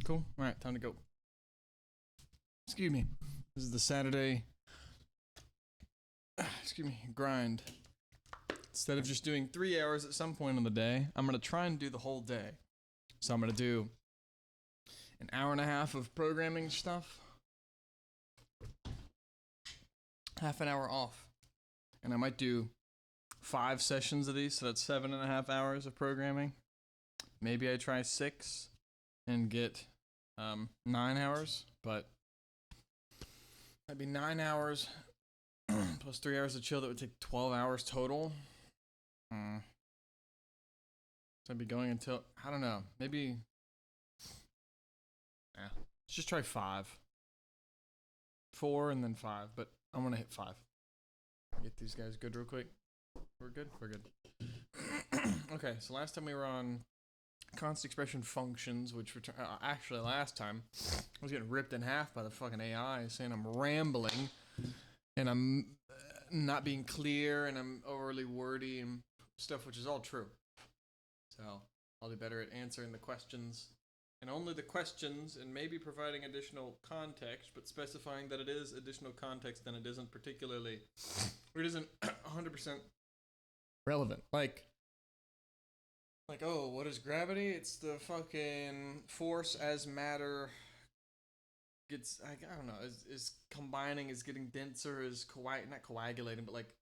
Cool. All right, time to go. Excuse me. This is the Saturday. Excuse me. Grind. Instead of just doing 3 hours at some point in the day, I'm gonna try and do the whole day. So I'm gonna do an hour and a half of programming stuff, half an hour off, and I might do 5 sessions of these. So that's 7.5 hours of programming. Maybe I try 6 and get 9 hours, but that'd be 9 hours plus 3 hours of chill. That would take 12 hours total. So I'd be going until, I don't know, maybe, let's just try 5. 4 and then 5, but I'm gonna hit 5. Get these guys good real quick. We're good? We're good. Okay, so last time we were on const expression functions, which return, actually last time I was getting ripped in half by the fucking AI saying I'm rambling and I'm not being clear and I'm overly wordy and stuff, which is all true. So I'll do better at answering the questions, and only the questions, and maybe providing additional context, but specifying that it is additional context and it isn't particularly, or it isn't 100% relevant. Like, oh, what is gravity? It's the fucking force as matter gets, I don't know, is combining, is getting denser, is not coagulating, but like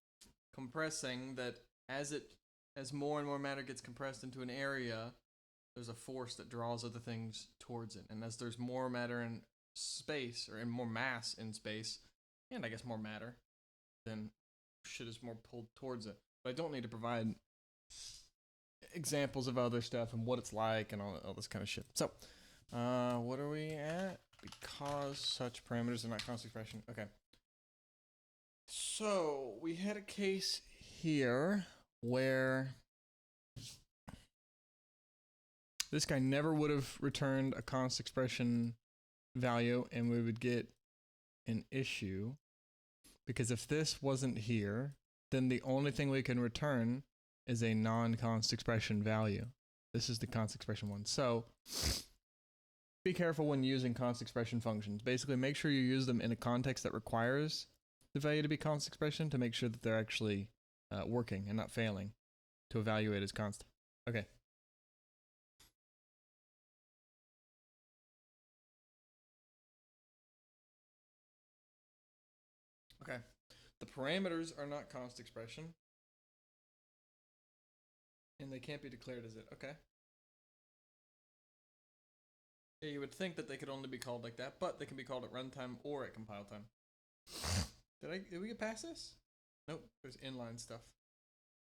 compressing, that as more and more matter gets compressed into an area, there's a force that draws other things towards it. And as there's more matter in space, or in more mass in space, and I guess more matter, then shit is more pulled towards it. But I don't need to provide examples of other stuff and what it's like and all this kind of shit. So, what are we at? Because such parameters are not const expression. Okay. So, we had a case here where this guy never would have returned a const expression value, and we would get an issue, because if this wasn't here, then the only thing we can return is a non-const expression value. This is the const expression one. So be careful when using const expression functions. Basically, make sure you use them in a context that requires the value to be const expression, to make sure that they're actually working and not failing to evaluate as constant. Okay. Okay. The parameters are not const expression, and they can't be declared as it. Okay. Yeah, you would think that they could only be called like that, but they can be called at runtime or at compile time. Did we get past this? Nope, there's inline stuff.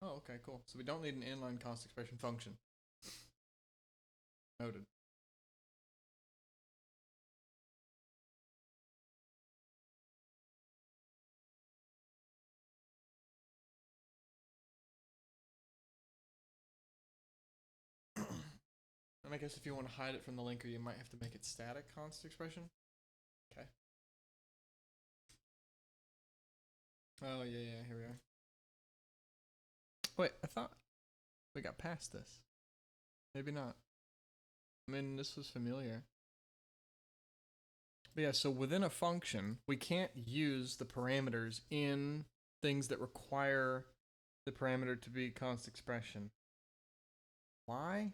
Oh, okay, cool. So we don't need an inline const expression function. Noted. And I guess if you want to hide it from the linker, you might have to make it static const expression. Okay. Oh, yeah, here we are. Wait, I thought we got past this. Maybe not. I mean, this was familiar. But yeah, so within a function, we can't use the parameters in things that require the parameter to be const expression. Why?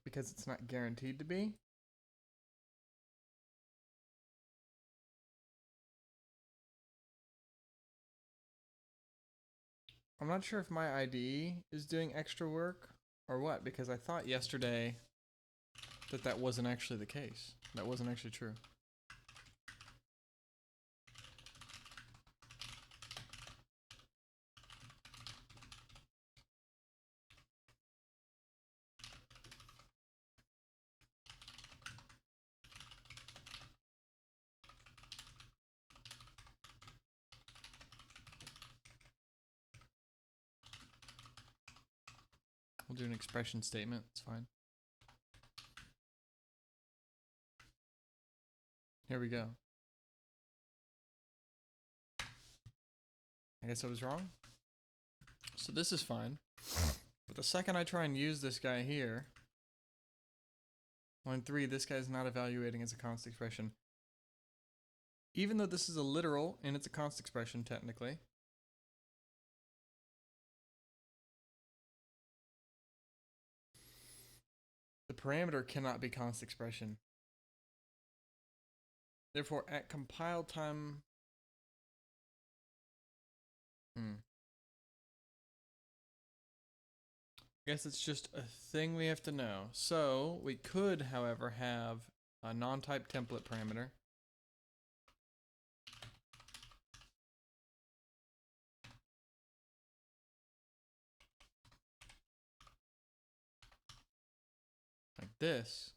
Because it's not guaranteed to be? I'm not sure if my IDE is doing extra work or what, because I thought yesterday that wasn't actually the case. That wasn't actually true. We'll do an expression statement. It's fine. Here we go. I guess I was wrong. So this is fine. But the second I try and use this guy here, Line 3, this guy's not evaluating as a const expression. Even though this is a literal and it's a const expression technically, the parameter cannot be const expression. Therefore, at compile time, I guess it's just a thing we have to know. So we could, however, have a non-type template parameter. Like this,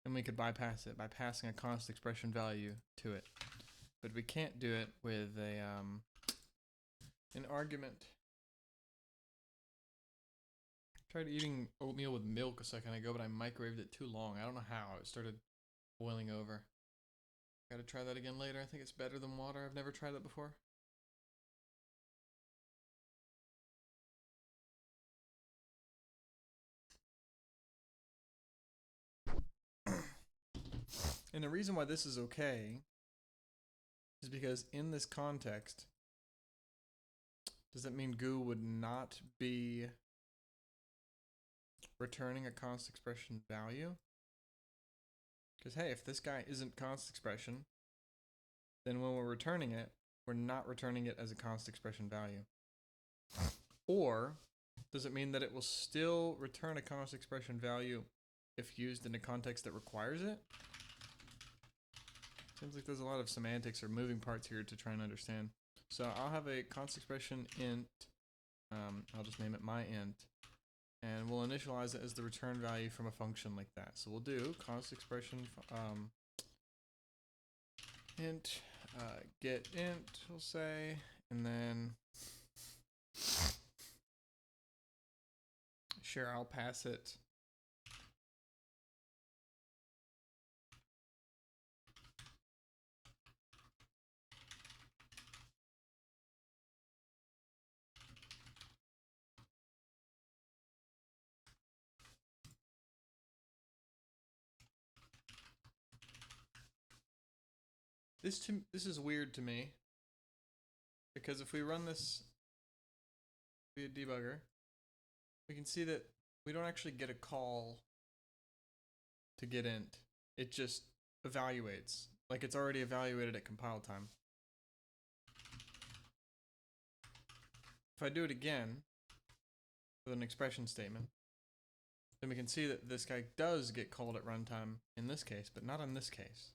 and we could bypass it by passing a const expression value to it. But we can't do it with a an argument. I tried eating oatmeal with milk a second ago, but I microwaved it too long. I don't know how. It started boiling over. Gotta try that again later. I think it's better than water. I've never tried that before. And the reason why this is okay is because in this context, does that mean goo would not be returning a const expression value? Because hey, if this guy isn't const expression, then when we're returning it, we're not returning it as a const expression value. Or does it mean that it will still return a const expression value if used in a context that requires it? Seems like there's a lot of semantics or moving parts here to try and understand. So I'll have a const expression int. I'll just name it my int. And we'll initialize it as the return value from a function like that. So we'll do const expression int get int, we'll say, and then sure, I'll pass it this is weird to me, because if we run this via debugger, we can see that we don't actually get a call to get int. It just evaluates, like it's already evaluated at compile time. If I do it again with an expression statement, then we can see that this guy does get called at runtime in this case, but not in this case.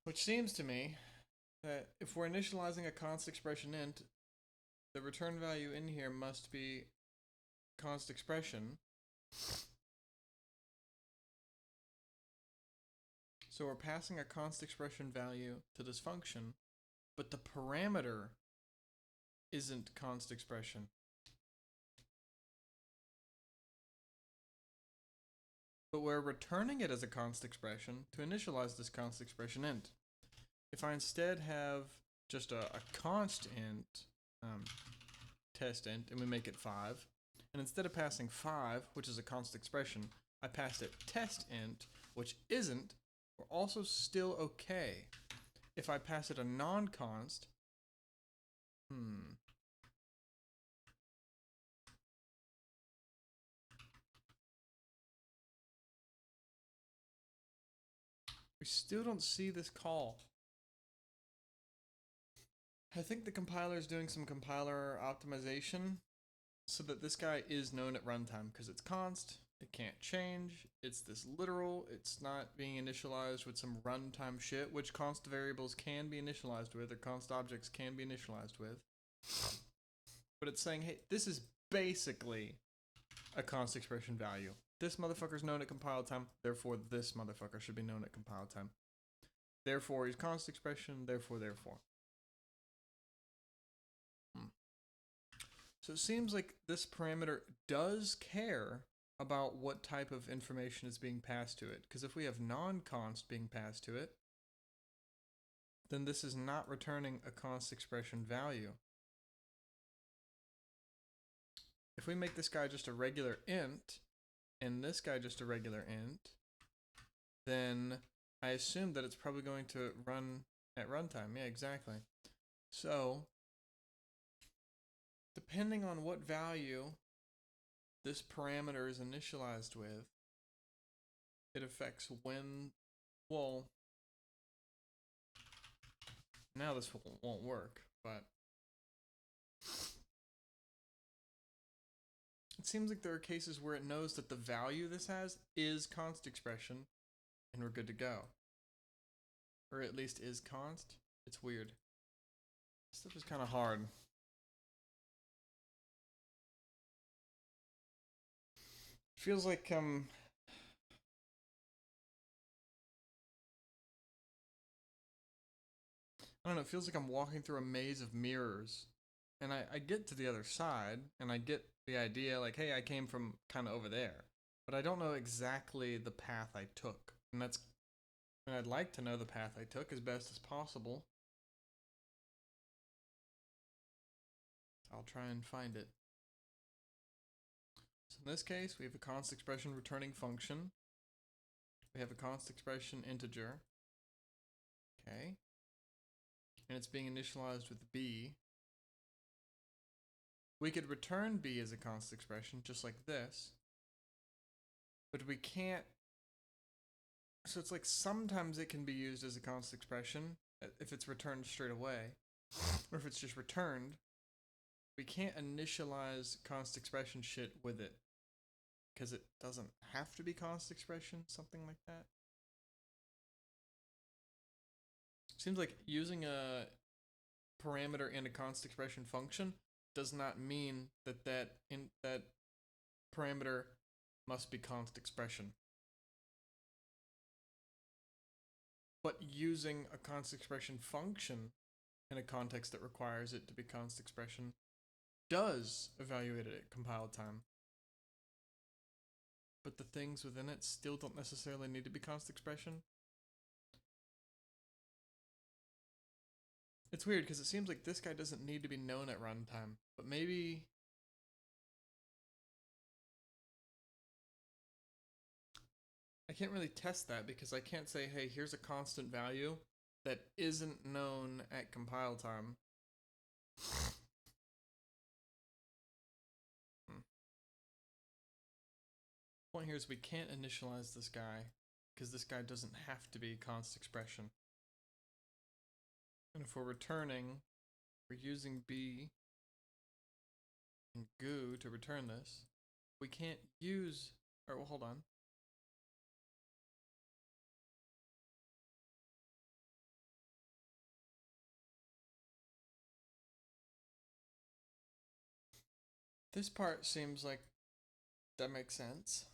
Which seems to me that if we're initializing a const expression int, the return value in here must be const expression. So we're passing a const expression value to this function, but the parameter isn't const expression. But we're returning it as a const expression to initialize this const expression int. If I instead have just a const int, test int, and we make it 5, and instead of passing 5, which is a const expression, I passed it test int, which isn't, we're also still okay. If I pass it a non-const, we still don't see this call. I think the compiler is doing some compiler optimization so that this guy is known at runtime, because it's const, it can't change, it's this literal, it's not being initialized with some runtime shit, which const variables can be initialized with, or const objects can be initialized with. But it's saying, hey, this is basically a const expression value. This motherfucker's known at compile time, therefore this motherfucker should be known at compile time. Therefore he's const expression, therefore. So it seems like this parameter does care about what type of information is being passed to it. Because if we have non-const being passed to it, then this is not returning a const expression value. If we make this guy just a regular int, and this guy just a regular int, then I assume that it's probably going to run at runtime. Yeah, exactly. So depending on what value this parameter is initialized with, it affects when, well, now this won't work, but it seems like there are cases where it knows that the value this has is const expression, and we're good to go. Or at least is const. It's weird. This stuff is kind of hard. Feels like I don't know, it feels like I'm walking through a maze of mirrors. And I get to the other side, and I get the idea, like, hey, I came from kind of over there. But I don't know exactly the path I took. And I'd like to know the path I took as best as possible. I'll try and find it. So in this case, we have a const expression returning function. We have a const expression integer. Okay. And it's being initialized with b. We could return b as a const expression, just like this. But we can't. So it's like sometimes it can be used as a const expression if it's returned straight away. Or if it's just returned. We can't initialize const expression shit with it. Because it doesn't have to be const expression, something like that. Seems like using a parameter in a const expression function does not mean that that parameter must be const expression. But using a const expression function in a context that requires it to be const expression does evaluate it at compile time. But the things within it still don't necessarily need to be const expression. It's weird because it seems like this guy doesn't need to be known at runtime, but maybe I can't really test that because I can't say, hey, here's a constant value that isn't known at compile time. Point here is we can't initialize this guy because this guy doesn't have to be const expression. And if we're returning, we're using b and goo to return this. We can't use, or well, hold on. This part seems like that makes sense.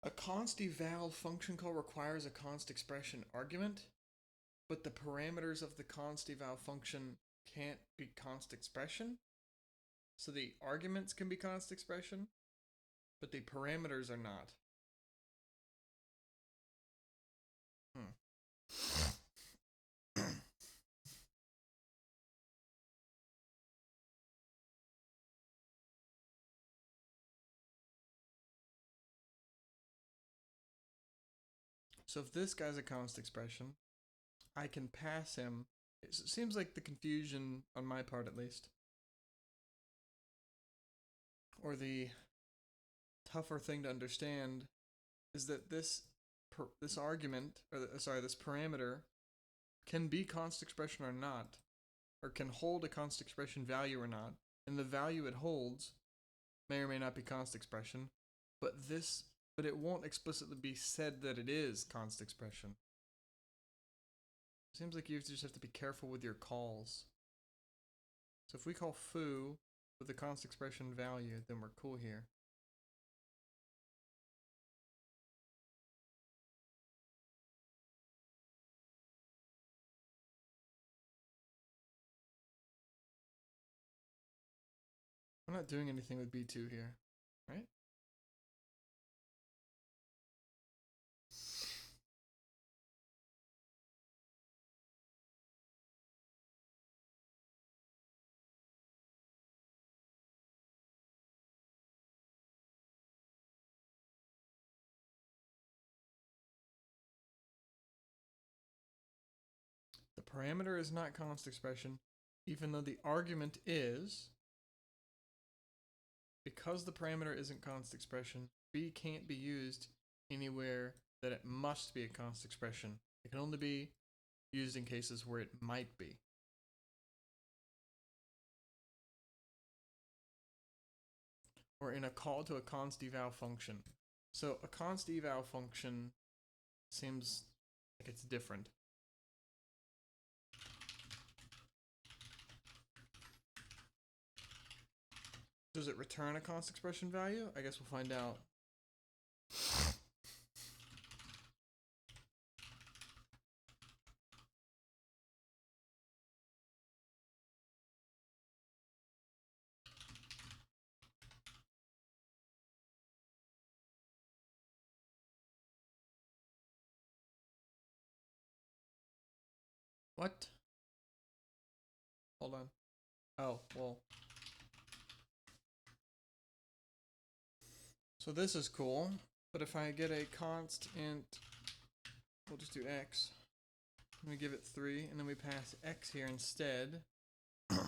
A const eval function call requires a const expression argument, but the parameters of the const eval function can't be const expression. So the arguments can be const expression, but the parameters are not. So if this guy's a const expression, I can pass him. It seems like the confusion, on my part at least, or the tougher thing to understand, is that this argument, or this parameter, can be const expression or not, or can hold a const expression value or not, and the value it holds may or may not be const expression, but it won't explicitly be said that it is const expression. Seems like you just have to be careful with your calls. So if we call foo with the const expression value, then we're cool here. I'm not doing anything with B2 here, right? parameter is not const expression, even though the argument is. Because the parameter isn't const expression, b can't be used anywhere that it must be a const expression. It can only be used in cases where it might be. Or in a call to a const eval function. So a const eval function seems like it's different. Does it return a const expression value? I guess we'll find out. What? Hold on. Oh, well. So this is cool, but if I get a const int, we'll just do x. And we give it 3, and then we pass x here instead. The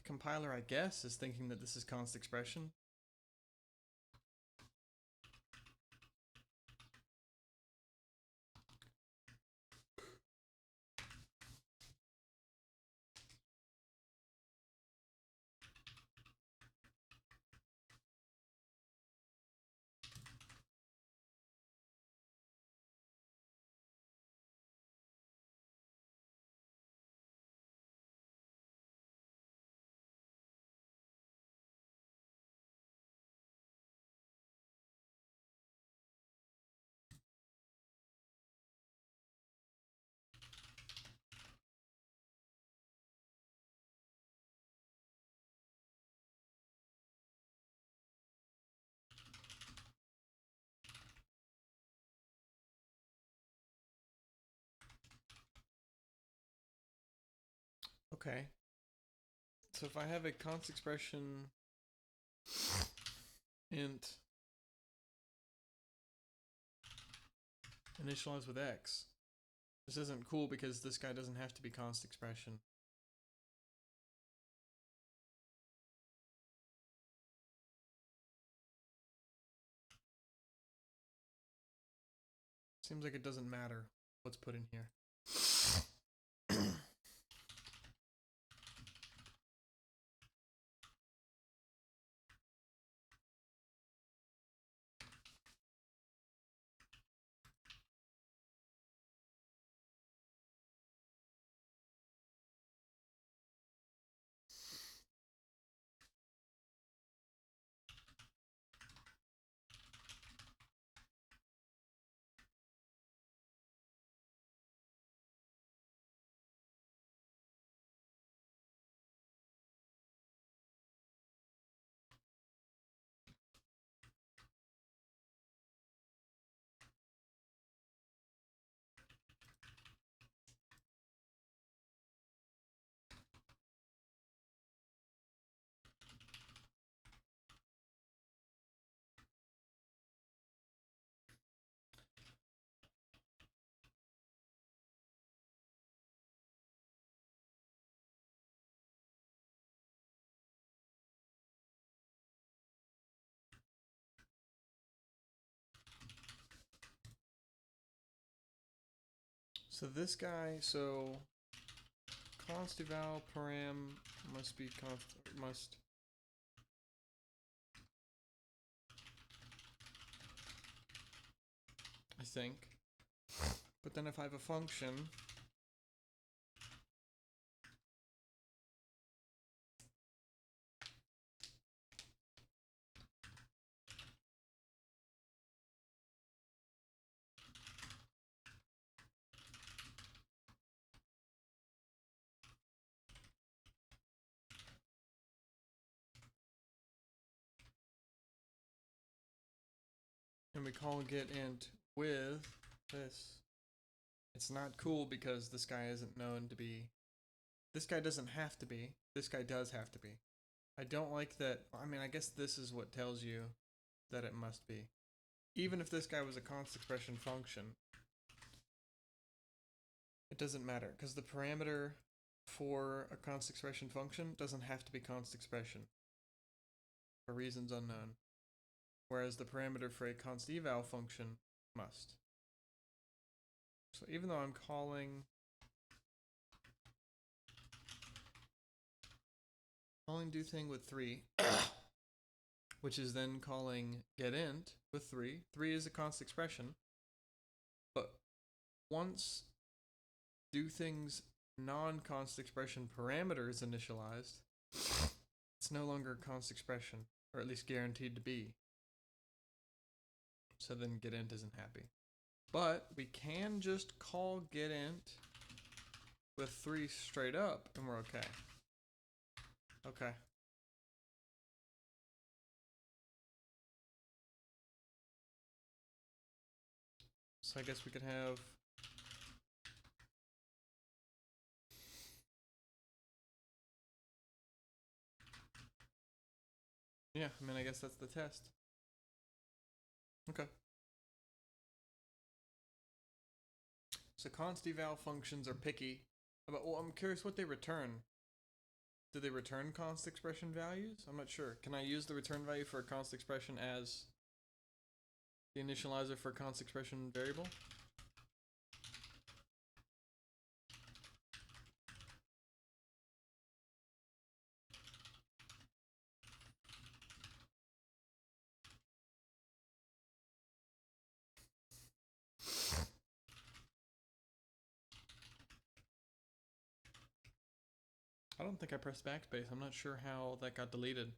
compiler, I guess, is thinking that this is const expression. Okay. So if I have a const expression int initialized with x, this isn't cool because this guy doesn't have to be const expression. Seems like it doesn't matter what's put in here. So this guy, so const eval param must be must I think. But then if I have a function and we call getInt with this, it's not cool because this guy isn't known to be, this guy doesn't have to be, this guy does have to be. I don't like that. I mean, I guess this is what tells you that it must be. Even if this guy was a const expression function, It doesn't matter because the parameter for a const expression function doesn't have to be const expression for reasons unknown, whereas the parameter for a const eval function must. So even though I'm calling do thing with 3, which is then calling getInt with 3. 3 is a const expression, but once do things non-const expression parameter is initialized, it's no longer a const expression, or at least guaranteed to be. So then getInt isn't happy. But we can just call getInt with 3 straight up, and we're okay. Okay. So I guess we could have yeah, I mean I guess that's the test. Okay. So const eval functions are picky about, well, I'm curious what they return. Do they return const expression values? I'm not sure. Can I use the return value for a const expression as the initializer for a const expression variable? I don't think I pressed backspace. I'm not sure how that got deleted.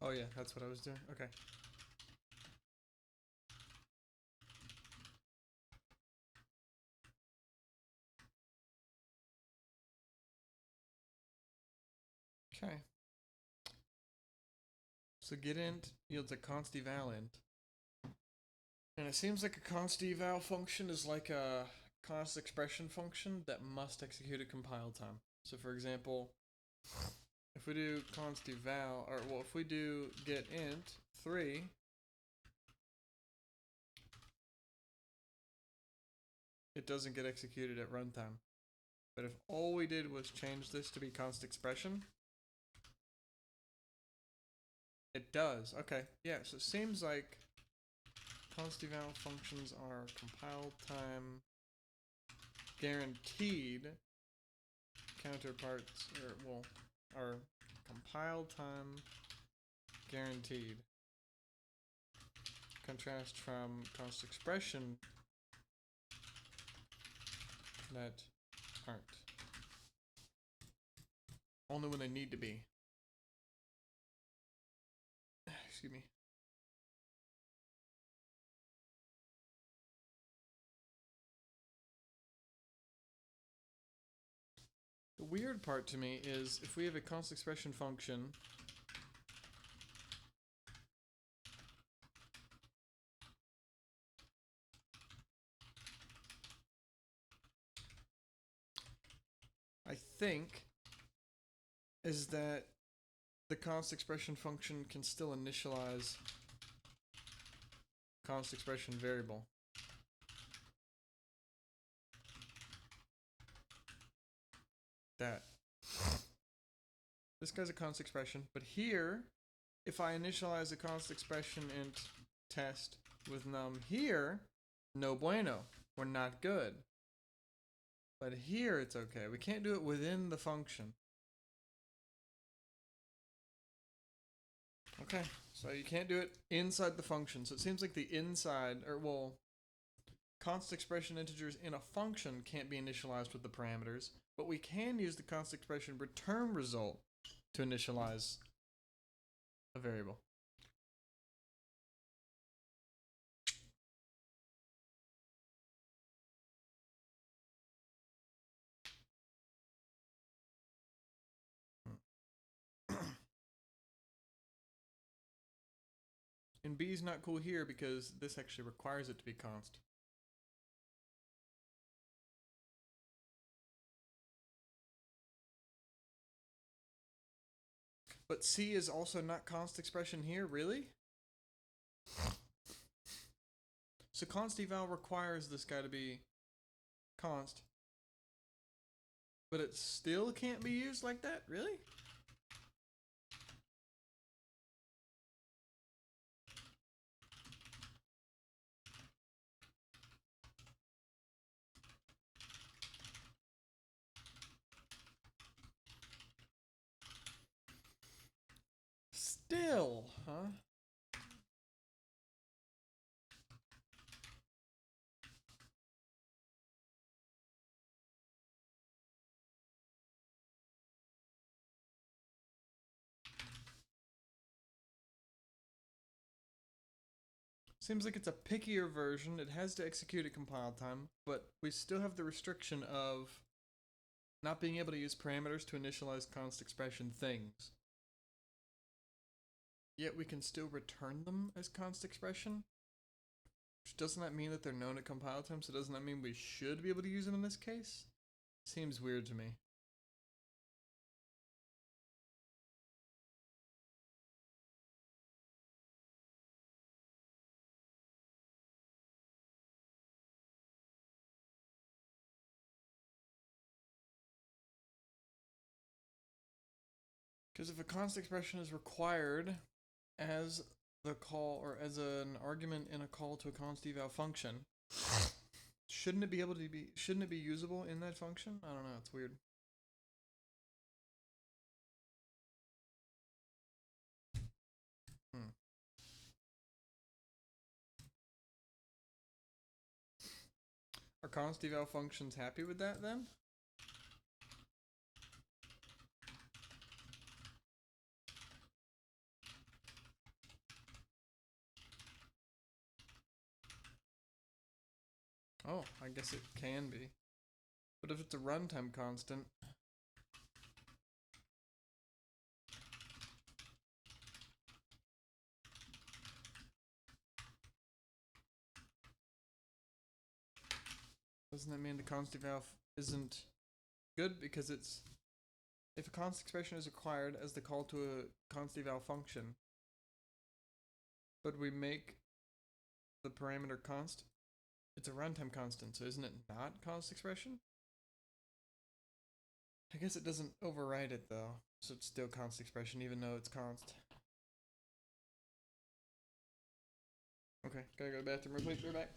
Oh yeah, that's what I was doing. Okay. Okay. So getInt yields a const eval int. And it seems like a const eval function is like a const expression function that must execute at compile time. So for example, if we do const eval, or well, if we do getInt 3, it doesn't get executed at runtime. But if all we did was change this to be const expression, it does. Okay, yeah, so it seems like const eval functions are compile time guaranteed counterparts, or well, are compile time guaranteed. Contrast from const expression that aren't. Only when they need to be. Excuse me. The weird part to me is if we have a const expression function I think is that the const expression function can still initialize const expression variable. That. This guy's a const expression, but here, if I initialize a const expression int test with num here, no bueno. We're not good. But here it's okay. We can't do it within the function. Okay, so you can't do it inside the function. So it seems like the inside, or well, const expression integers in a function can't be initialized with the parameters, but we can use the const expression return result to initialize a variable. And B is not cool here because this actually requires it to be const. But C is also not const expression here, really? So const eval requires this guy to be const. But it still can't be used like that, really? Still, huh? Seems like it's a pickier version. It has to execute at compile time, but we still have the restriction of not being able to use parameters to initialize const expression things. Yet we can still return them as const expression. Which doesn't that mean that they're known at compile time? So doesn't that mean we should be able to use them in this case? Seems weird to me. Because if a const expression is required as the call or as an argument in a call to a const eval function, shouldn't it be usable in that function? I don't know, it's weird. Are const eval functions happy with that then? Oh, I guess it can be. But if it's a runtime constant, doesn't that mean the const eval isn't good because it's if a const expression is required as the call to a const eval function, but we make the parameter const, it's a runtime constant, so isn't it not const expression? I guess it doesn't override it though, so it's still const expression even though it's const. Okay, gotta go to the bathroom real quick, we're back.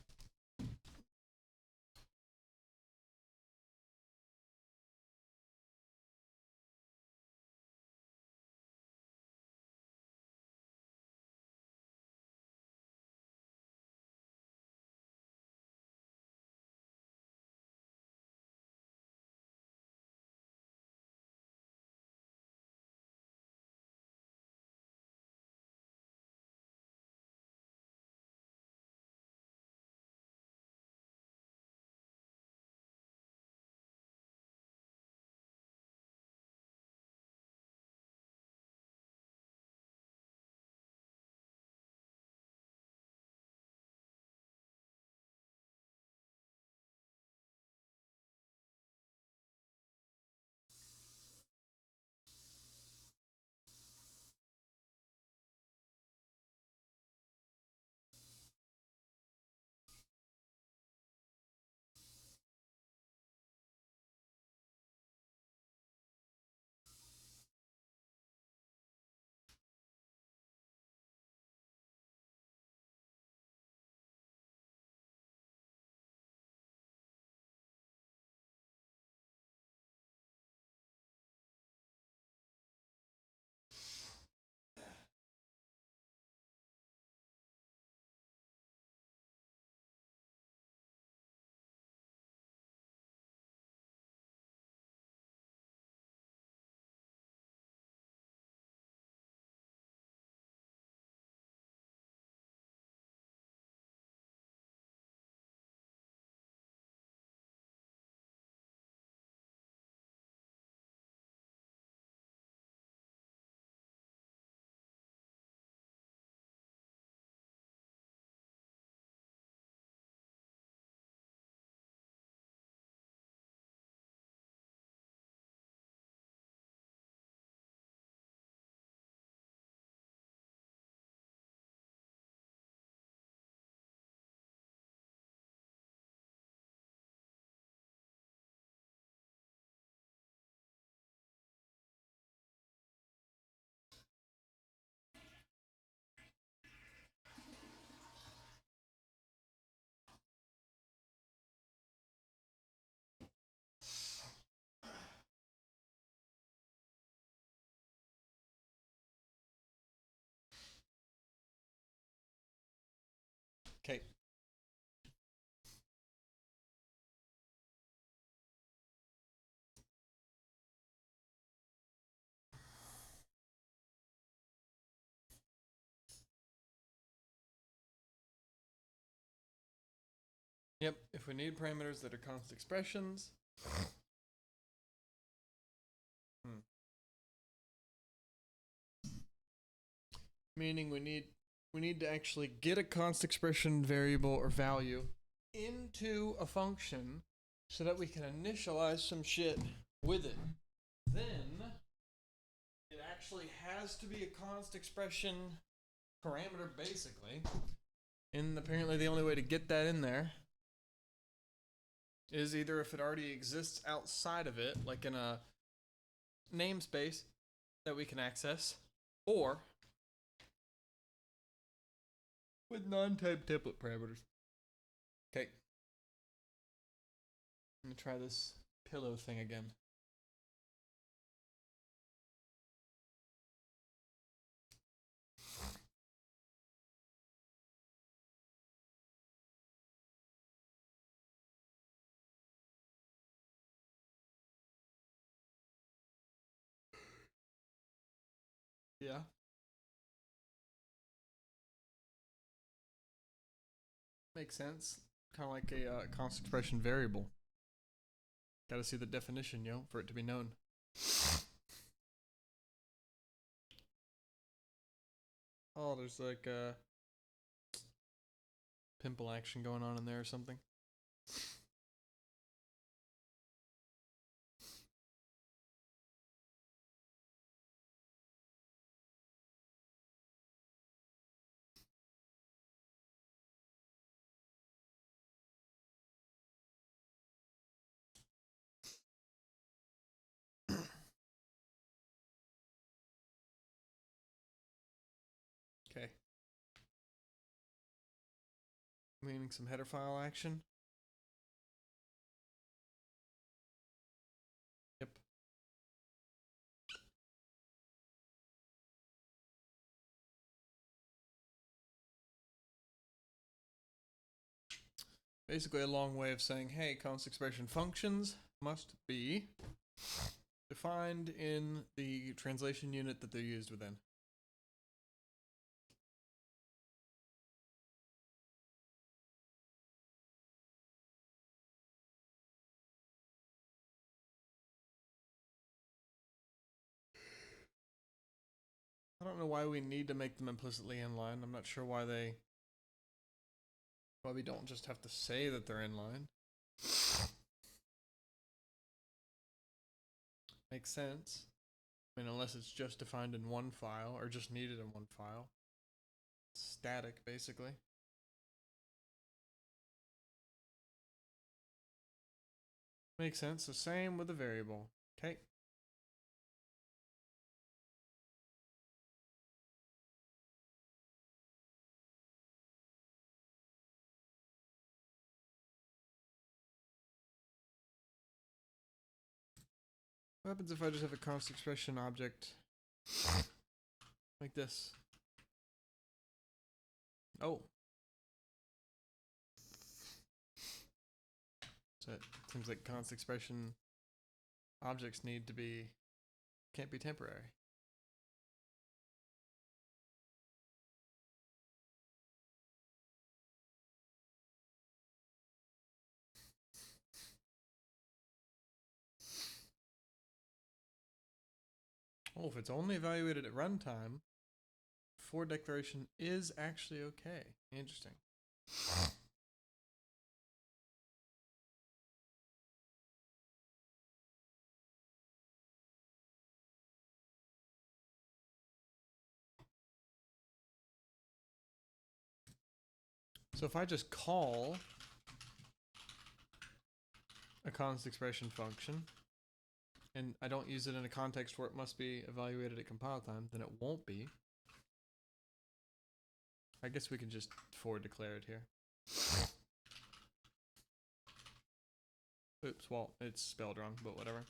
Okay. Yep, if we need parameters that are constant expressions. Meaning we need to actually get a constant expression variable or value into a function so that we can initialize some shit with it. Then it actually has to be a constant expression parameter basically. And apparently the only way to get that in there is either if it already exists outside of it, like in a namespace that we can access, or with non-type template parameters. Okay. I'm gonna try this pillow thing again. Yeah. Makes sense. Kind of like a constant expression variable. Gotta see the definition, for it to be known. Oh, there's like a pimple action going on in there or something. Okay. Meaning some header file action. Yep. Basically a long way of saying, hey, constant expression functions must be defined in the translation unit that they're used within. I don't know why we need to make them implicitly inline. I'm not sure why we don't just have to say that they're inline. Makes sense. I mean, unless it's just defined in one file or just needed in one file. Static, basically. Makes sense. The same with the variable. Okay. What happens if I just have a constant expression object like this? Oh. So it seems like constant expression objects can't be temporary. Oh, if it's only evaluated at runtime, for declaration is actually okay. Interesting. So if I just call a constant expression function and I don't use it in a context where it must be evaluated at compile time, then it won't be. I guess we can just forward declare it here. Oops, well, it's spelled wrong, but whatever.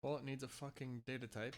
Well, it needs a fucking data type.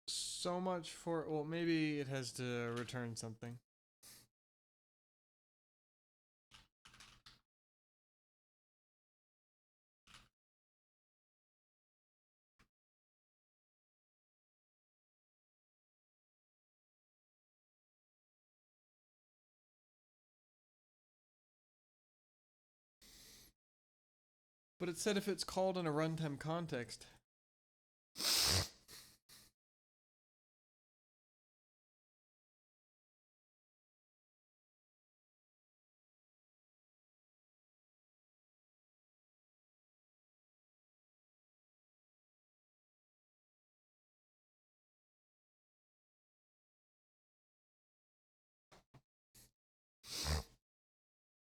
So much for, well, maybe it has to return something. But it said if it's called in a runtime context.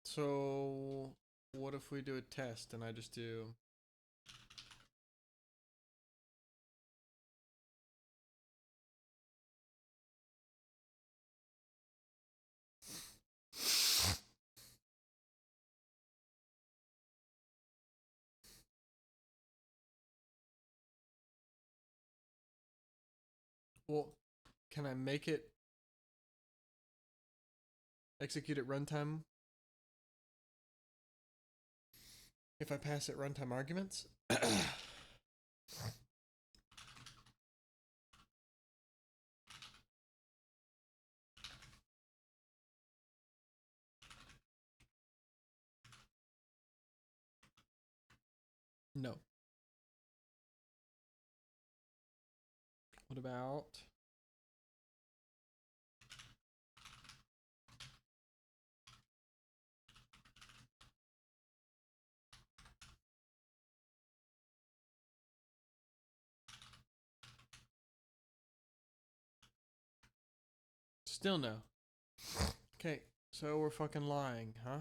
So what if we do a test and I just do well, can I make it execute at runtime if I pass it runtime arguments? No. What about still no? Okay, so we're fucking lying, huh?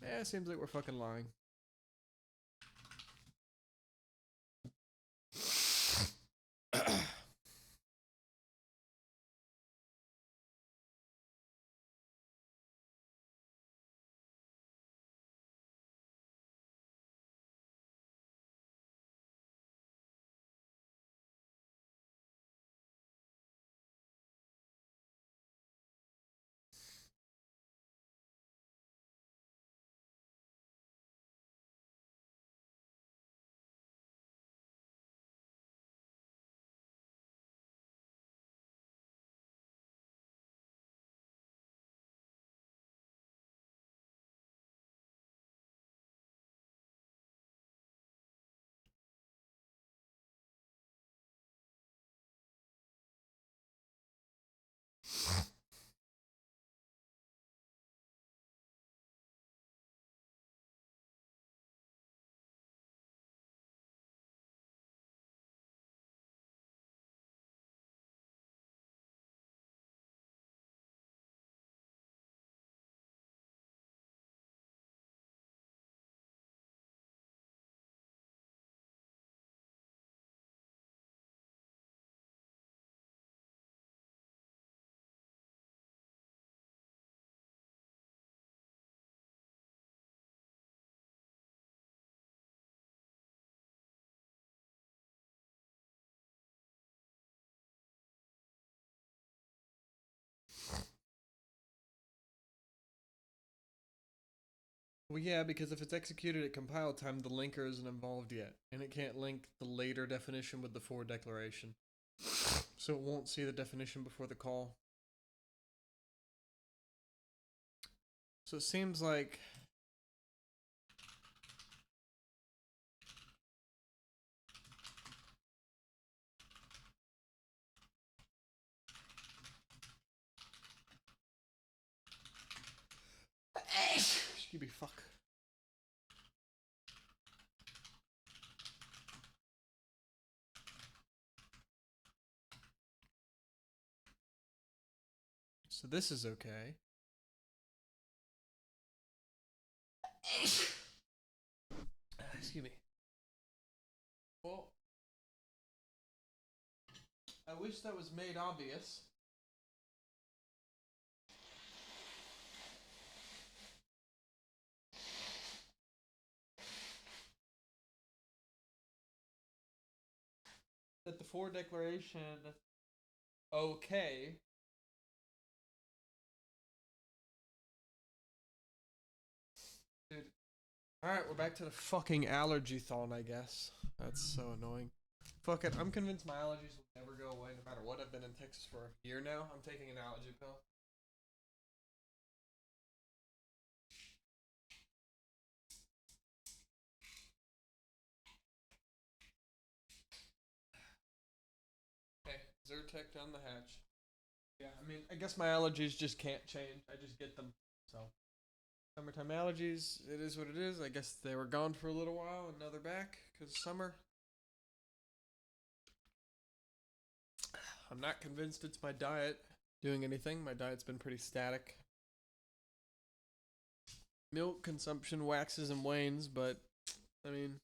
Yeah, it seems like we're fucking lying. Well, yeah, because if it's executed at compile time, the linker isn't involved yet, and it can't link the later definition with the for declaration. So it won't see the definition before the call. So it seems like excuse me, fuck. So this is okay. Excuse me. Well, I wish that was made obvious. That the for declaration, okay. Dude. Alright, we're back to the fucking allergy thon, I guess. That's so annoying. Fuck it, I'm convinced my allergies will never go away no matter what. I've been in Texas for a year now. I'm taking an allergy pill. Okay, Zyrtec down the hatch. Yeah, I mean, I guess my allergies just can't change. I just get them. So, summertime allergies, it is what it is. I guess they were gone for a little while and now they're back because summer. I'm not convinced it's my diet doing anything. My diet's been pretty static. Milk consumption waxes and wanes, but I mean,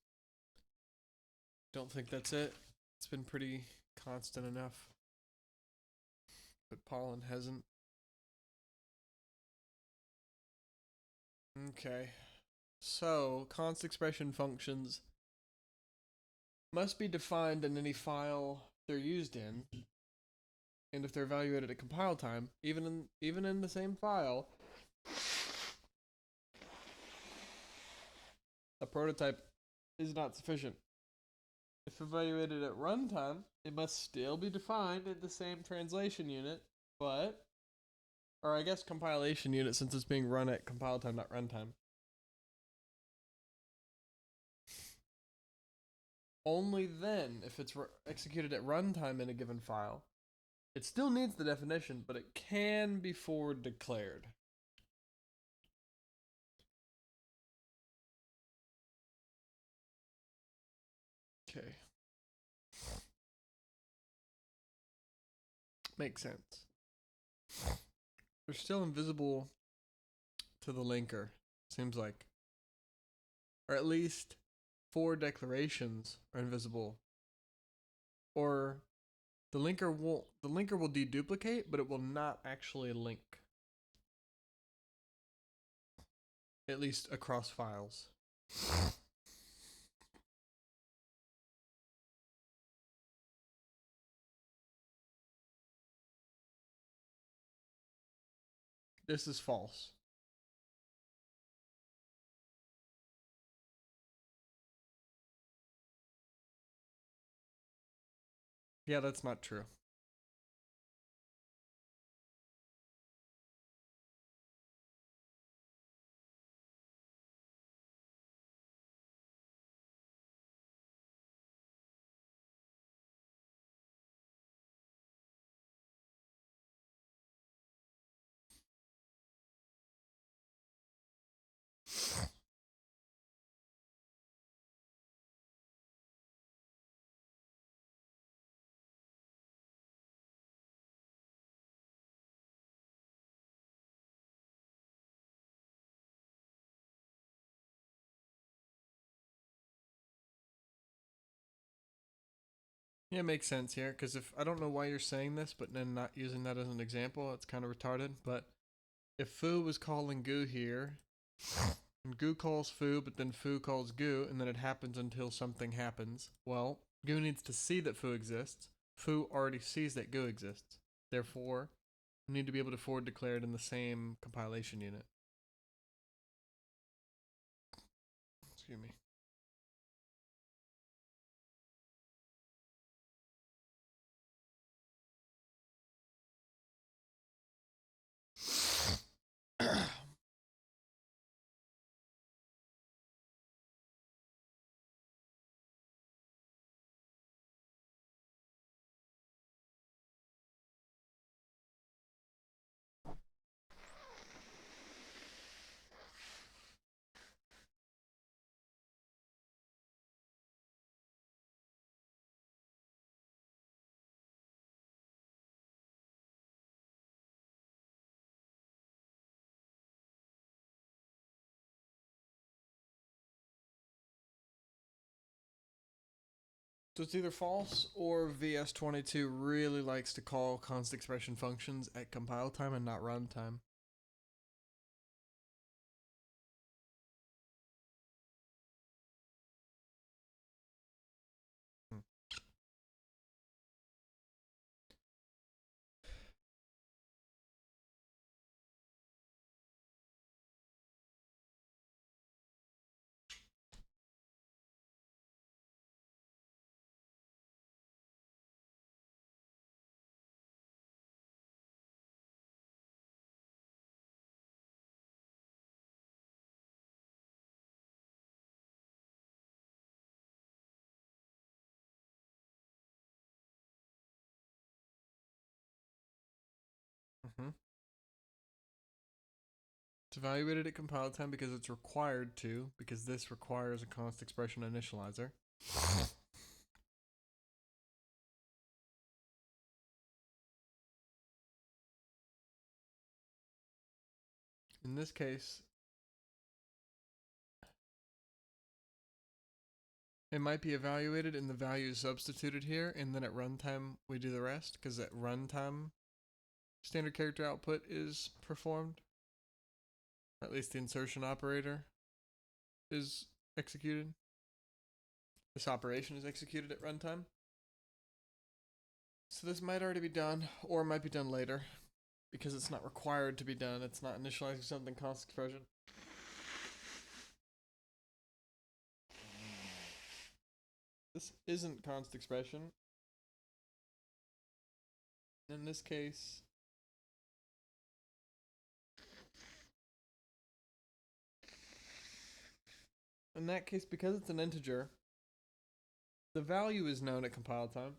don't think that's it. It's been pretty constant enough. But pollen hasn't. Okay. So, const expression functions must be defined in any file they're used in. And if they're evaluated at compile time, even in the same file, a prototype is not sufficient. If evaluated at runtime, it must still be defined in the same translation unit, but, or I guess compilation unit since it's being run at compile time, not runtime. Only then, if it's executed at runtime in a given file, it still needs the definition, but it can be forward declared. Okay. Makes sense. They're still invisible to the linker, seems like. Or at least for declarations are invisible. Or the linker will deduplicate, but it will not actually link. At least across files. This is false. Yeah, that's not true. Yeah, it makes sense here, because if I don't know why you're saying this, but then not using that as an example, it's kind of retarded. But if foo was calling goo here, and goo calls foo, but then foo calls goo, and then it happens until something happens, well, goo needs to see that foo exists. Foo already sees that goo exists. Therefore, you need to be able to forward declare it in the same compilation unit. Excuse me. So it's either false or VS22 really likes to call const expression functions at compile time and not runtime. Mm-hmm. It's evaluated at compile time because it's required to, because this requires a const expression initializer. In this case, it might be evaluated and the value is substituted here, and then at runtime we do the rest, because at runtime standard character output is performed. Or at least the insertion operator is executed. This operation is executed at runtime. So this might already be done, or it might be done later, because it's not required to be done. It's not initializing something const expression. This isn't const expression. In this case, in that case, because it's an integer, the value is known at compile time.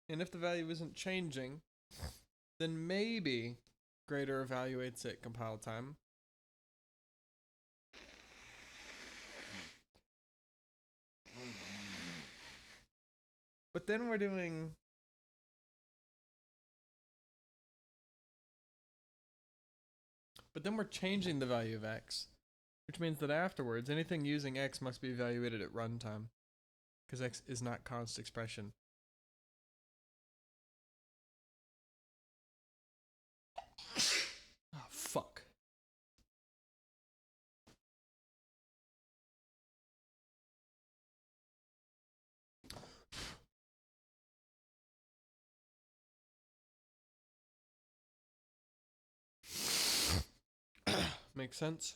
And if the value isn't changing, then maybe grader evaluates at compile time. But then we're doing changing the value of x, which means that afterwards, anything using x must be evaluated at runtime, because x is not const expression. Oh, fuck. Makes sense.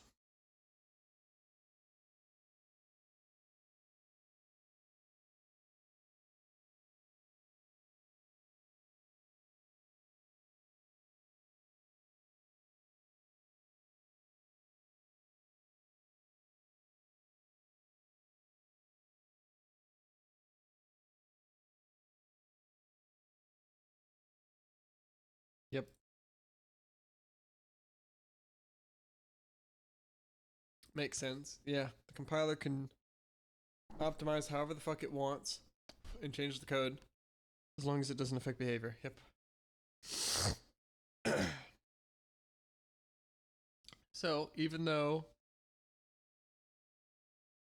Yep. Makes sense. Yeah, the compiler can optimize however the fuck it wants and change the code as long as it doesn't affect behavior. Yep. So even though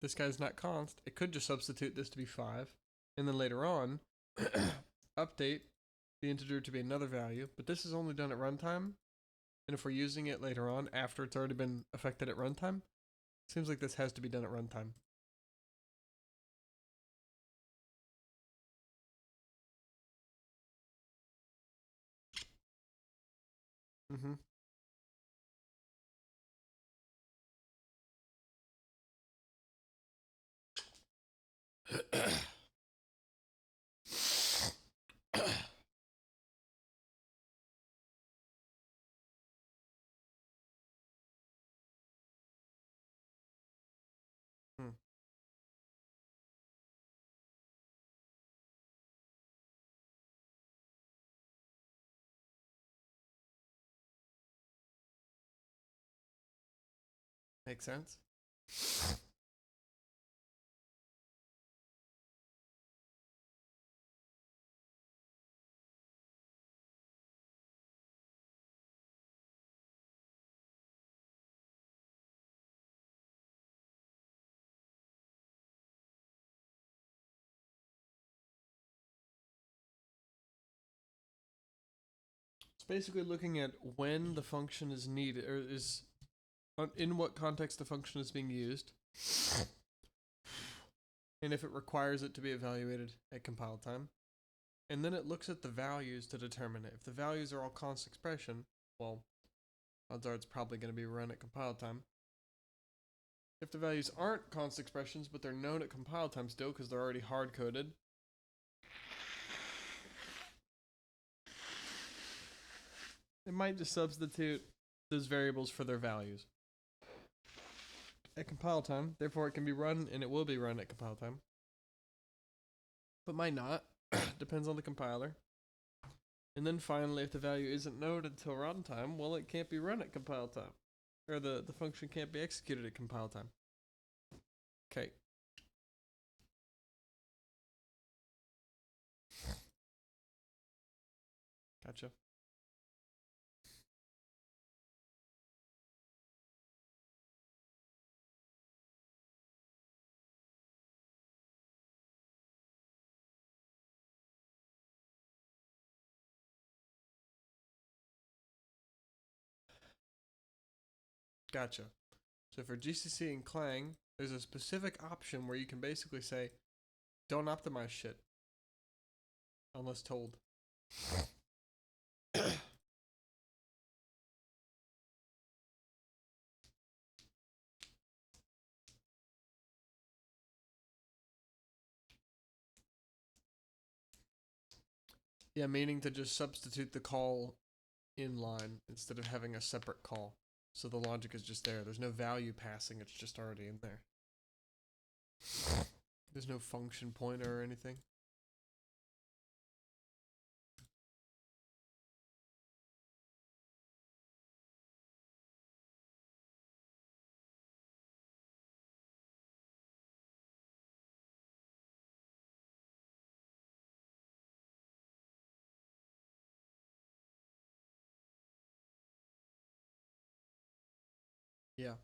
this guy's not const, it could just substitute this to be 5, and then later on update the integer to be another value, but this is only done at runtime, and if we're using it later on after it's already been affected at runtime, it seems like this has to be done at runtime. Mm-hmm. Make sense? It's basically looking at when the function is needed, or is in what context the function is being used, and if it requires it to be evaluated at compile time. And then it looks at the values to determine it. If the values are all const expression, well, odds are it's probably going to be run at compile time. If the values aren't const expressions, but they're known at compile time still because they're already hard coded, it might just substitute those variables for their values at compile time. Therefore, it can be run, and it will be run at compile time, but might not. Depends on the compiler. And then finally, if the value isn't known until runtime, well, it can't be run at compile time, or the function can't be executed at compile time. Okay. Gotcha. Gotcha. So for GCC and Clang, there's a specific option where you can basically say, don't optimize shit unless told. Yeah, meaning to just substitute the call in line instead of having a separate call. So the logic is just there. There's no value passing, it's just already in there. There's no function pointer or anything. Yeah.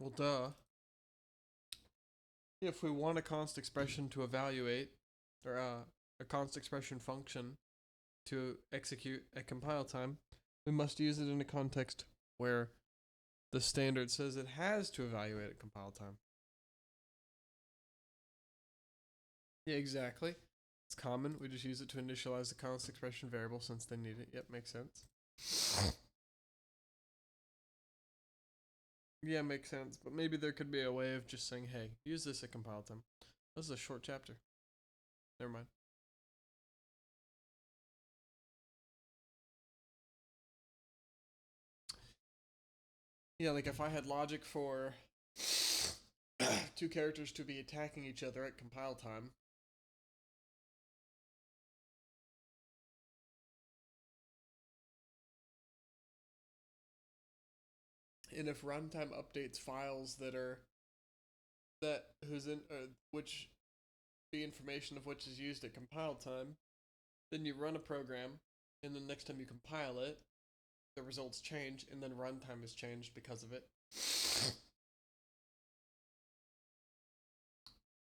Well, duh. If we want a const expression to evaluate, or a const expression function to execute at compile time, we must use it in a context where the standard says it has to evaluate at compile time. Yeah, exactly. It's common. We just use it to initialize the const expression variable since they need it. Yep, makes sense. Yeah, makes sense. But maybe there could be a way of just saying, hey, use this at compile time. This is a short chapter. Never mind. Yeah, like if I had logic for two characters to be attacking each other at compile time, and if runtime updates files which the information of which is used at compile time, then you run a program, and then next time you compile it, the results change, and then runtime is changed because of it.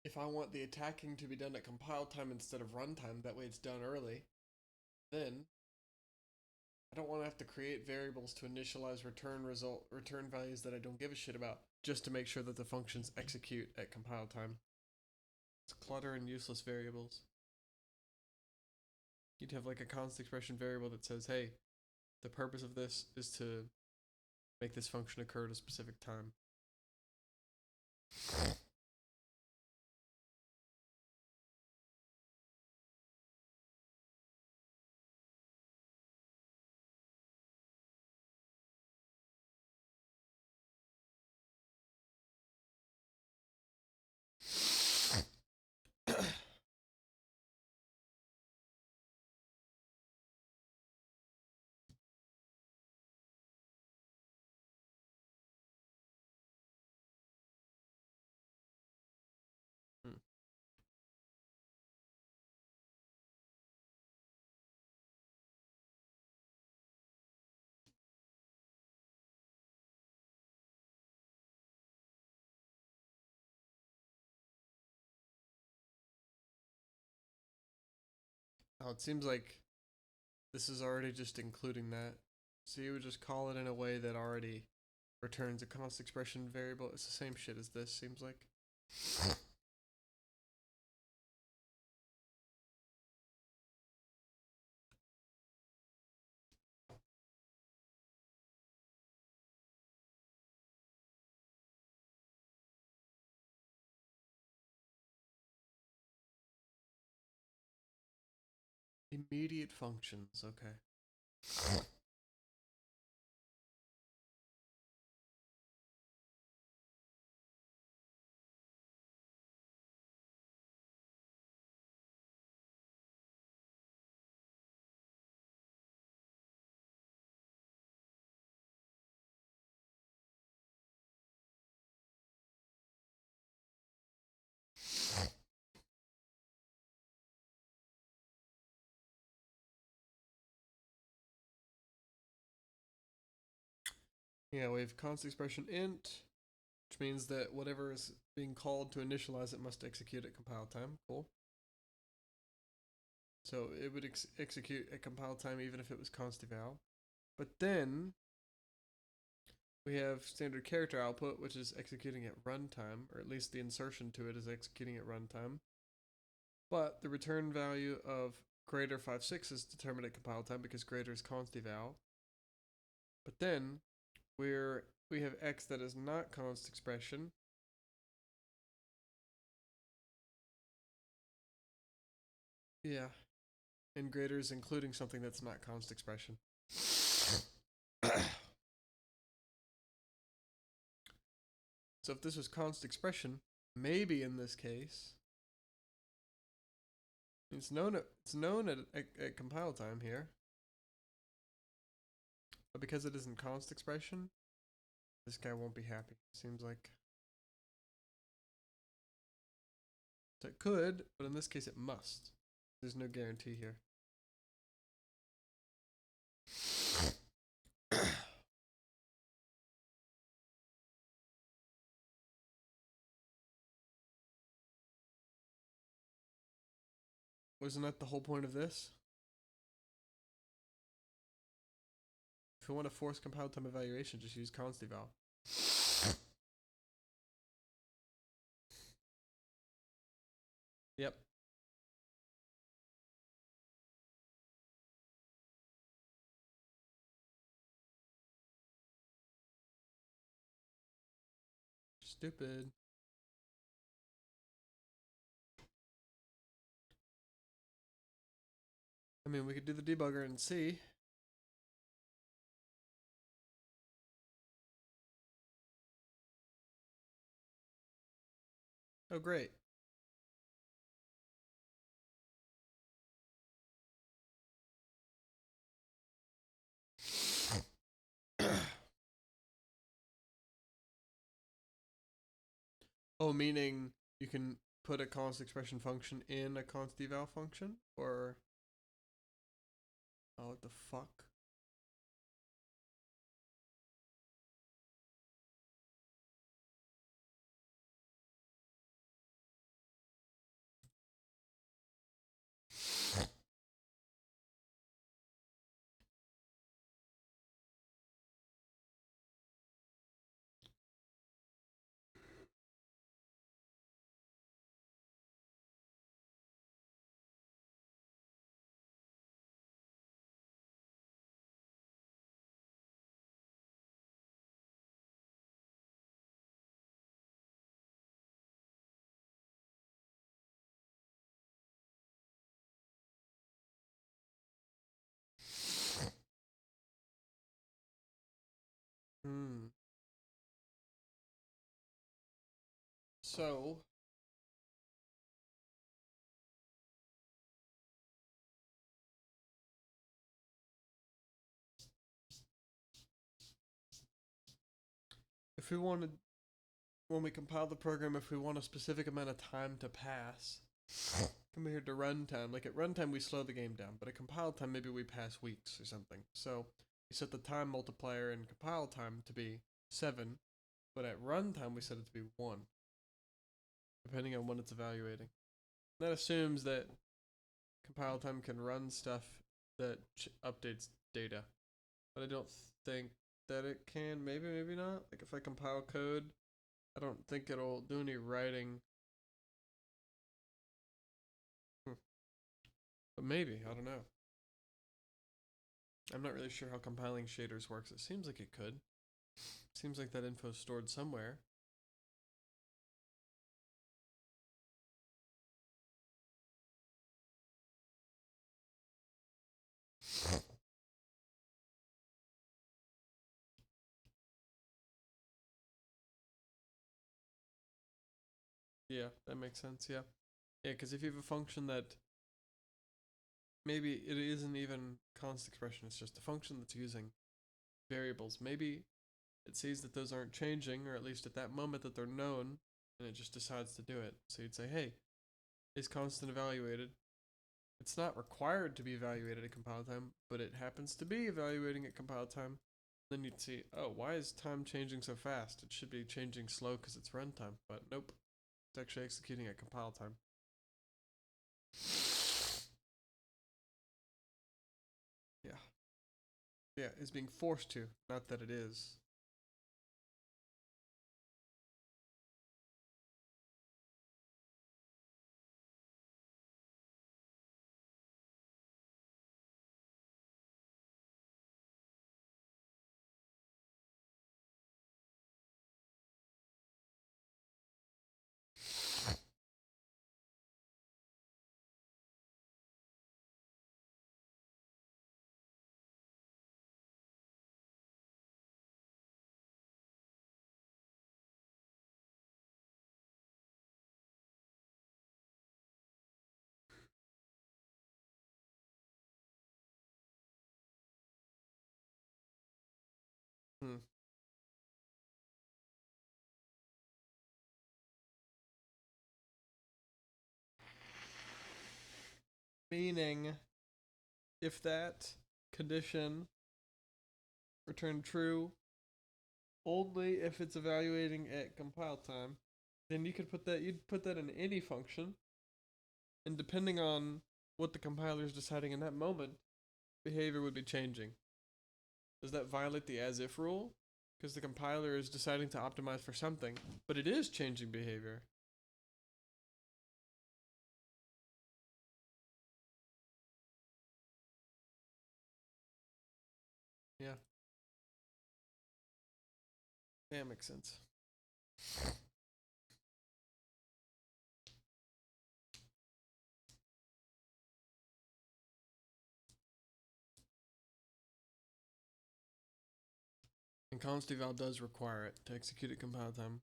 If I want the attacking to be done at compile time instead of runtime, that way it's done early, then I don't want to have to create variables to initialize return values that I don't give a shit about, just to make sure that the functions execute at compile time. It's clutter and useless variables. You'd have like a const expression variable that says, hey, the purpose of this is to make this function occur at a specific time. Oh, it seems like this is already just including that. So you would just call it in a way that already returns a const expression variable. It's the same shit as this, seems like. Immediate functions, okay. Yeah, we have const expression int, which means that whatever is being called to initialize it must execute at compile time. Cool. So it would execute at compile time even if it was const eval. But then we have standard character output, which is executing at runtime, or at least the insertion to it is executing at runtime. But the return value of greater 5.6 is determined at compile time because greater is const eval. But then we have x that is not const expression. Yeah. And greater is including something that's not const expression. So if this was const expression, maybe in this case, it's known at compile time here. But because it isn't const expression, this guy won't be happy. Seems like. So it could, but in this case it must. There's no guarantee here. Wasn't that the whole point of this? If you want to force compile time evaluation, just use const eval. Yep. Stupid. I mean, we could do the debugger and see. Oh, great. Oh, meaning you can put a const expression function in a const eval function? Or. Oh, what the fuck? Hmm. So. If we wanted, when we compile the program, if we want a specific amount of time to pass, compared to runtime, like at runtime we slow the game down, but at compile time maybe we pass weeks or something. So we set the time multiplier in compile time to be 7, but at runtime we set it to be 1, depending on when it's evaluating. That assumes that compile time can run stuff that updates data, but I don't think that it can. Maybe, maybe not. Like if I compile code, I don't think it'll do any writing. But maybe, I don't know. I'm not really sure how compiling shaders works. It seems like it could. Seems like that info is stored somewhere. Yeah, that makes sense. Yeah. Yeah, because if you have a function that maybe it isn't even const expression, it's just a function that's using variables. Maybe it sees that those aren't changing, or at least at that moment that they're known, and it just decides to do it. So you'd say, hey, is constant evaluated? It's not required to be evaluated at compile time, but it happens to be evaluating at compile time. Then you'd see, oh, why is time changing so fast? It should be changing slow because it's runtime, but nope. It's actually executing at compile time. Yeah. Yeah, it's being forced to, not that it is. Hmm. Meaning, if that condition returned true only if it's evaluating at compile time, then you'd put that in any function, and depending on what the compiler is deciding in that moment, behavior would be changing. Does that violate the as if rule? Because the compiler is deciding to optimize for something, but it is changing behavior. Yeah. Yeah, makes sense. And consteval does require it to execute at compile time.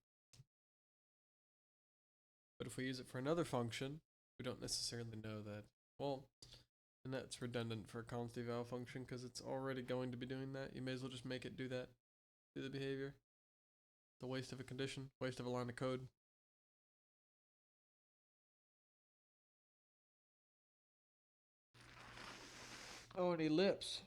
But if we use it for another function, we don't necessarily know that. Well, and that's redundant for a consteval function because it's already going to be doing that. You may as well just make it do that, do the behavior. The waste of a condition, waste of a line of code. Oh, an ellipse.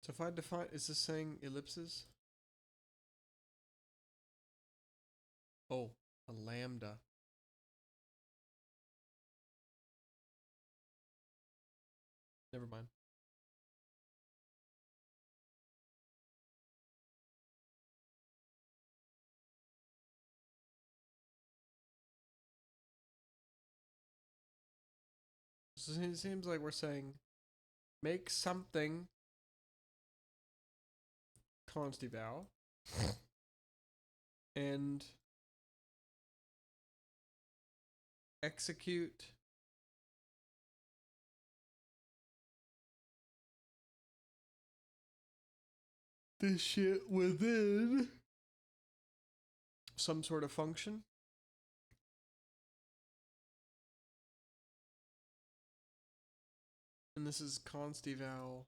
So if I define, is this saying ellipses? Oh, a lambda. Never mind. So it seems like we're saying make something consteval and execute this shit within some sort of function. And this is consteval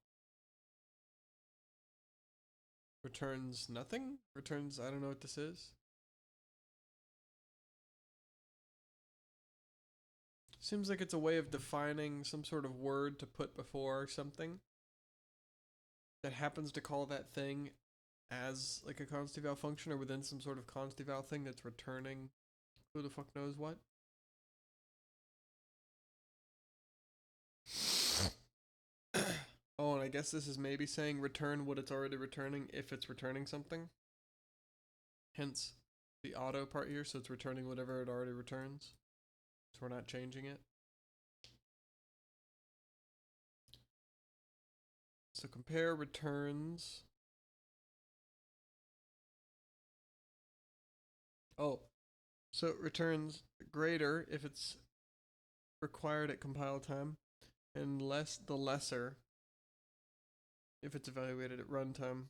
returns nothing? Returns, I don't know what this is. Seems like it's a way of defining some sort of word to put before something that happens to call that thing as like a consteval function or within some sort of consteval thing that's returning who the fuck knows what. Oh, and I guess this is maybe saying return what it's already returning if it's returning something. Hence the auto part here, so it's returning whatever it already returns. So we're not changing it. So compare returns. Oh, so it returns greater if it's required at compile time, and less the lesser if it's evaluated at runtime.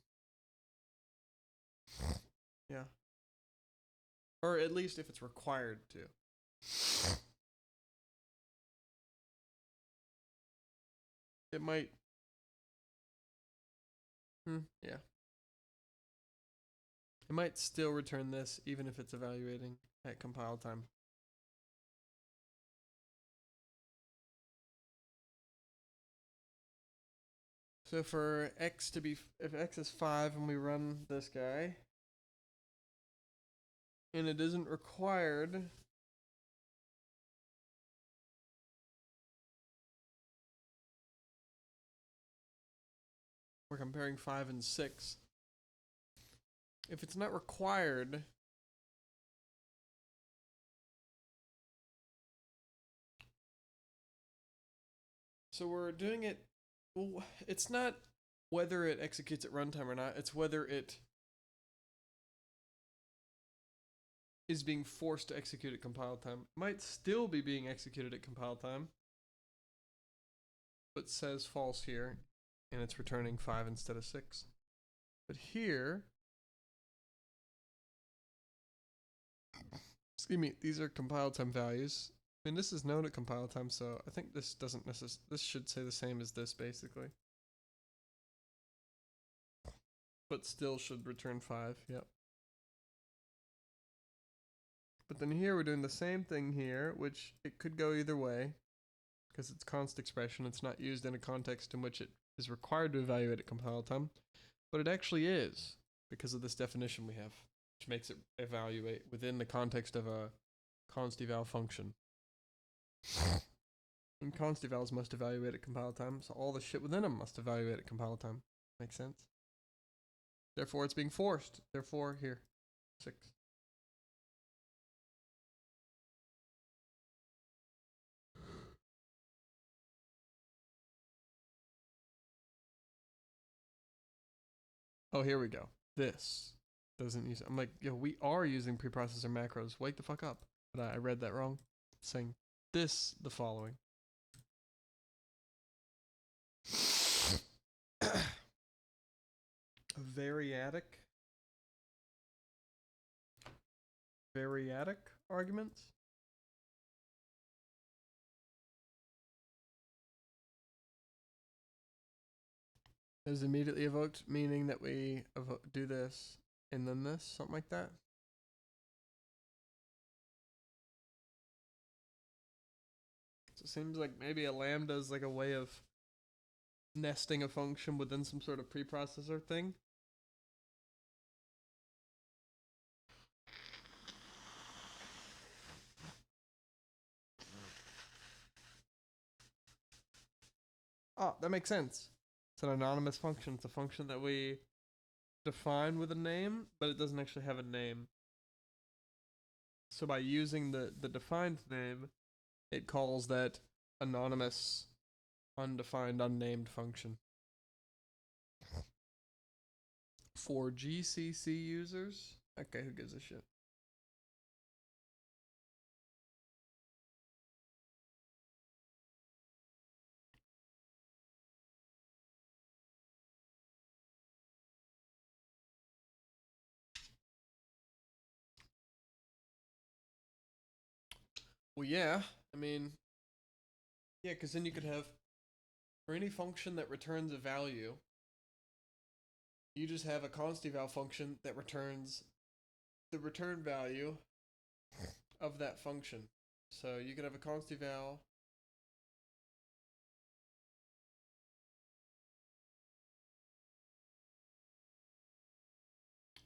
Yeah. Or at least if it's required to. It might. Yeah. It might still return this even if it's evaluating at compile time. So for x to be, if x is 5 and we run this guy, and it isn't required, we're comparing 5 and 6. If it's not required, so we're doing it, well, it's not whether it executes at runtime or not, it's whether it is being forced to execute at compile time. It might still be being executed at compile time, but says false here, and it's returning 5 instead of 6. But here, excuse me, these are compile time values. I mean, this is known at compile time, so I think this doesn't necessarily, this should say the same as this, basically. But still should return 5, yep. But then here we're doing the same thing here, which it could go either way, because it's const expression. It's not used in a context in which it is required to evaluate at compile time, but it actually is, because of this definition we have, which makes it evaluate within the context of a consteval function. And constevals must evaluate at compile time, so all the shit within them must evaluate at compile time. Makes sense? Therefore, it's being forced. Therefore, here, 6. Oh, here we go. This doesn't use. I'm like, yo, we are using preprocessor macros. Wake the fuck up. But I read that wrong. It's saying this, the following. Variadic arguments. Is immediately evoked, meaning that we do this and then this, something like that. So it seems like maybe a lambda is like a way of nesting a function within some sort of preprocessor thing. Oh, that makes sense. It's an anonymous function. It's a function that we define with a name, but it doesn't actually have a name. So by using the defined name, it calls that anonymous, undefined, unnamed function. For GCC users? Okay, who gives a shit? Well, yeah. I mean, yeah, because then you could have, for any function that returns a value, you just have a consteval function that returns the return value of that function. So you could have a consteval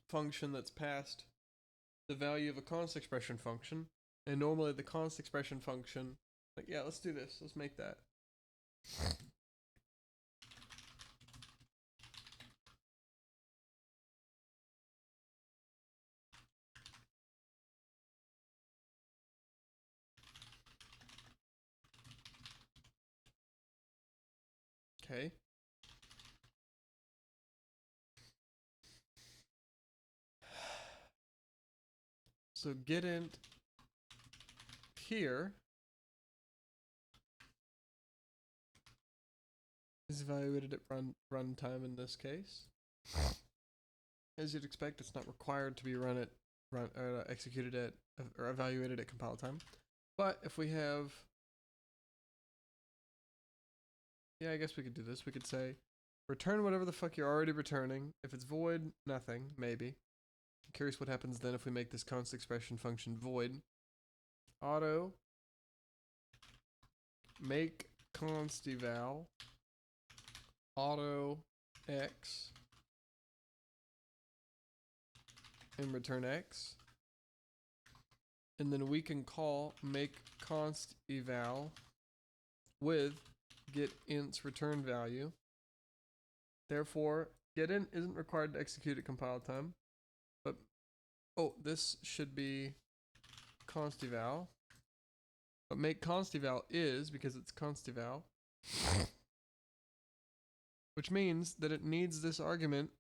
function that's passed the value of a const expression function, and normally the const expression function, like, yeah, let's do this. Let's make that. Okay. So getInt here is evaluated at runtime in this case. As you'd expect, it's not required to be executed at or evaluated at compile time. But if we have, yeah, I guess we could do this. We could say return whatever the fuck you're already returning. If it's void, nothing, maybe. I'm curious what happens then if we make this const expression function void. Auto make const eval auto x and return x. And then we can call make const eval with get int's return value. Therefore, getInt isn't required to execute at compile time. But, oh, this should be const eval. But make const eval is, because it's const eval, which means that it needs this argument,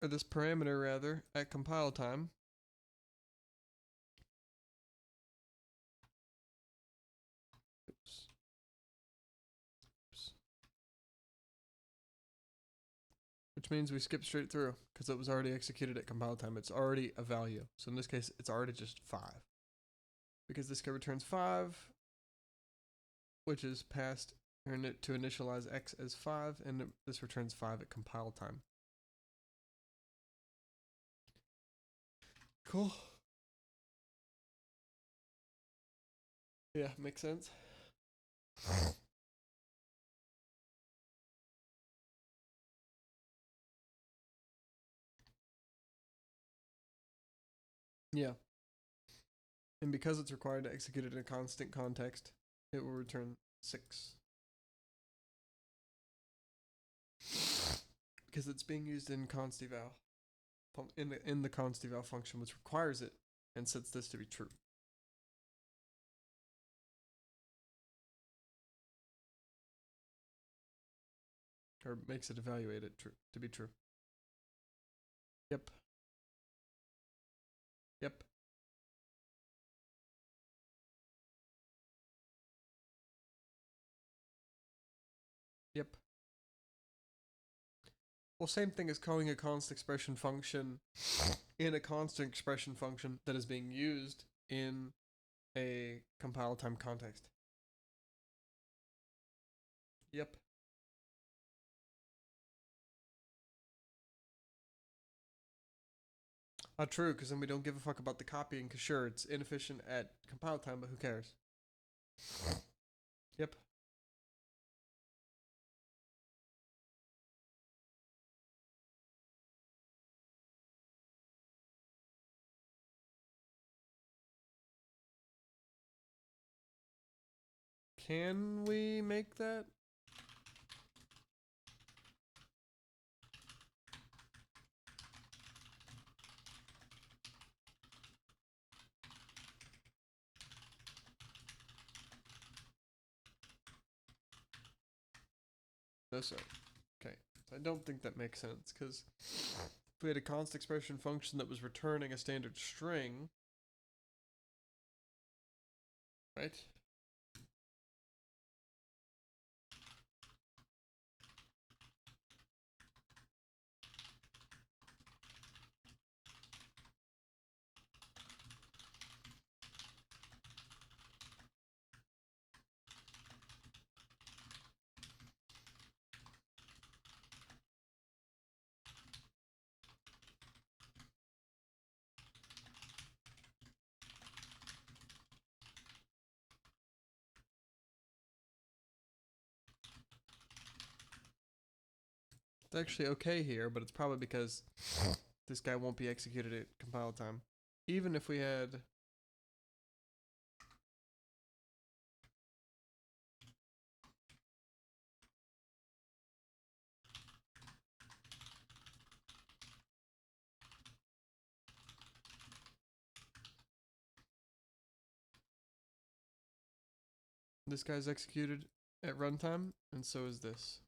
or this parameter rather, at compile time. Oops. Which means we skip straight through, because it was already executed at compile time. It's already a value. So in this case, it's already just 5. Because this guy returns 5, which is passed to initialize x as 5, and this returns 5 at compile time. Cool. Yeah, makes sense. Yeah. And because it's required to execute it in a constant context, it will return 6. Because it's being used in const eval, in the const eval function, which requires it and sets this to be true. Or makes it evaluate it to be true. Yep. Yep. Yep. Well, same thing as calling a const expression function in a constant expression function that is being used in a compile time context. Yep. Not true, because then we don't give a fuck about the copying, because sure, it's inefficient at compile time, but who cares? Yep. Can we make that? No, sorry. Okay. I don't think that makes sense, because if we had a const expression function that was returning a standard string, right? It's actually okay here, but it's probably because this guy won't be executed at compile time. Even if we had... This guy's executed at runtime, and so is this.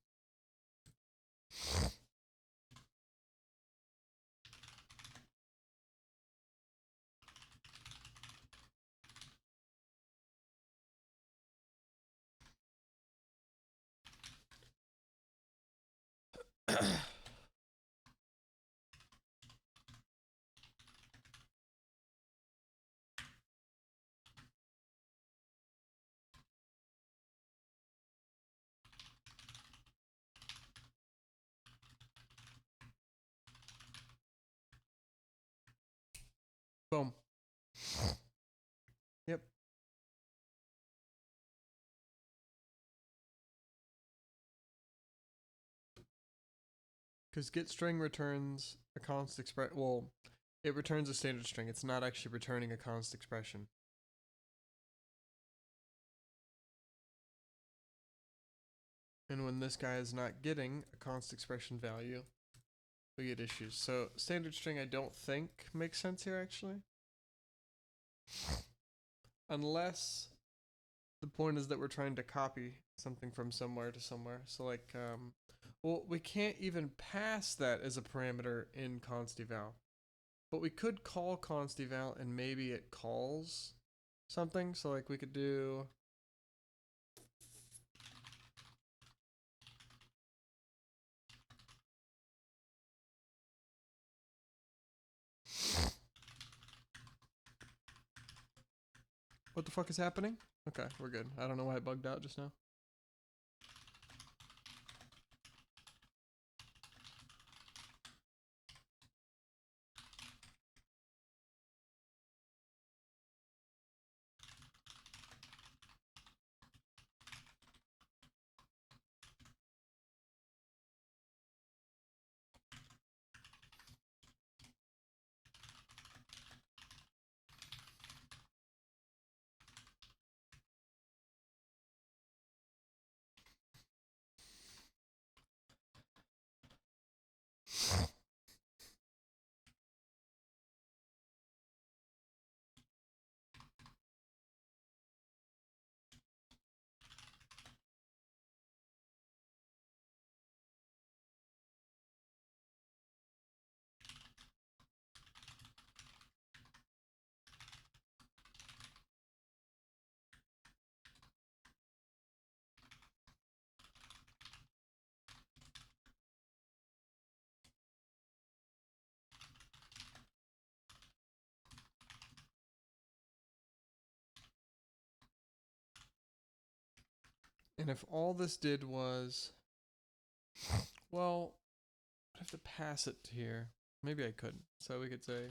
Boom. Yep. Because getString returns a const expression. Well, it returns a standard string. It's not actually returning a const expression. And when this guy is not getting a const expression value, we get issues. So standard string I don't think makes sense here, actually. Unless the point is that we're trying to copy something from somewhere to somewhere. So like, well, we can't even pass that as a parameter in consteval. But we could call consteval and maybe it calls something. So like we could do... What the fuck is happening? Okay, we're good. I don't know why it bugged out just now. And if all this did was... Well, I have to pass it here. Maybe I couldn't. So we could say...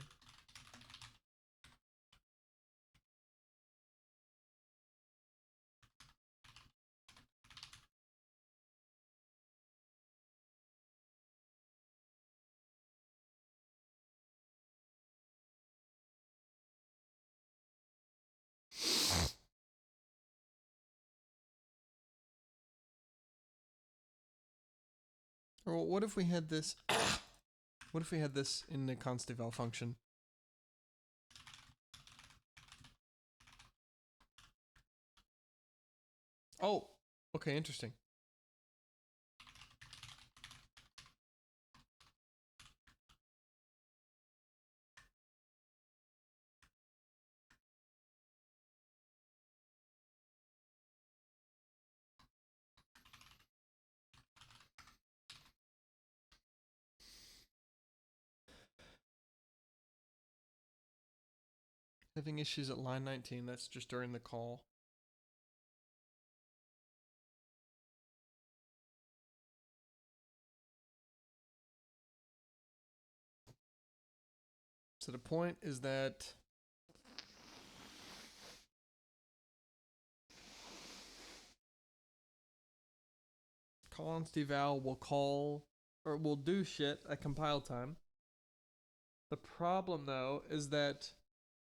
Or what if we had this... What if we had this in the consteval function? Oh, okay, interesting. Having issues at line 19. That's just during the call. So the point is that consteval will call or will do shit at compile time. The problem though is that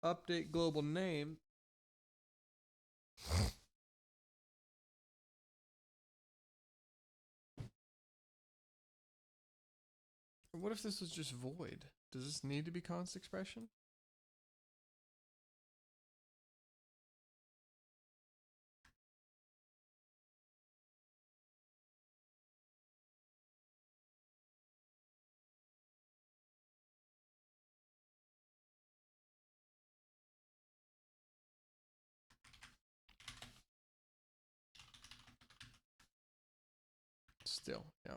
update global name what if this was just void? Does this need to be const expression? Still, yeah.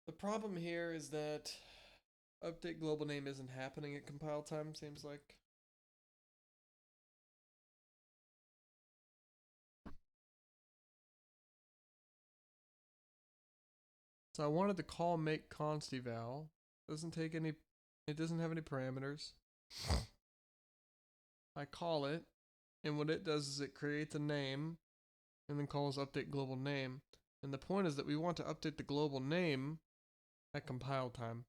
The problem here is that update global name isn't happening at compile time, seems like. So I wanted to call make const eval. Doesn't take any, it doesn't have any parameters. I call it, and what it does is it creates a name and then calls update global name. And the point is that we want to update the global name at compile time.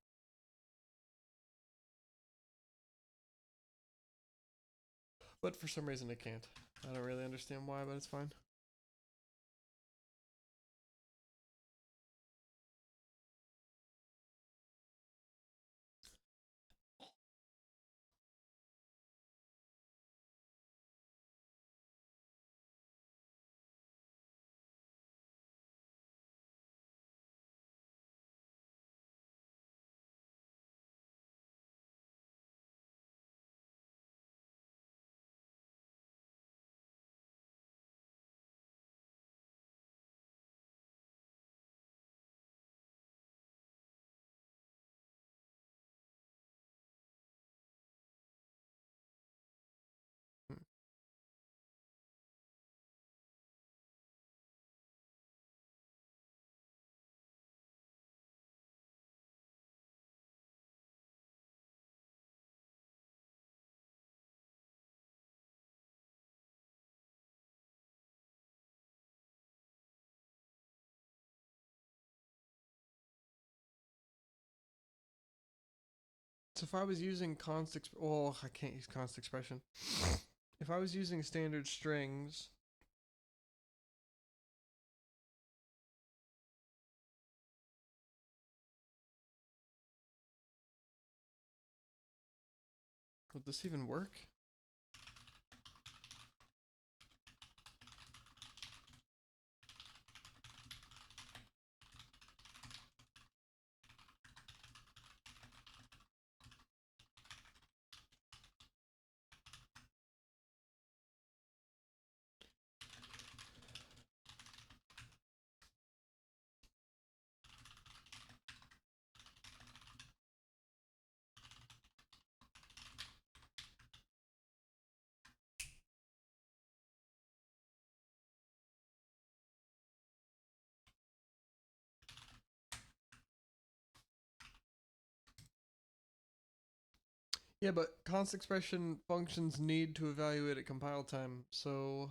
But for some reason it can't. I don't really understand why, but it's fine. So if I was using I can't use const expression. If I was using standard strings, would this even work? Yeah, but const expression functions need to evaluate at compile time, so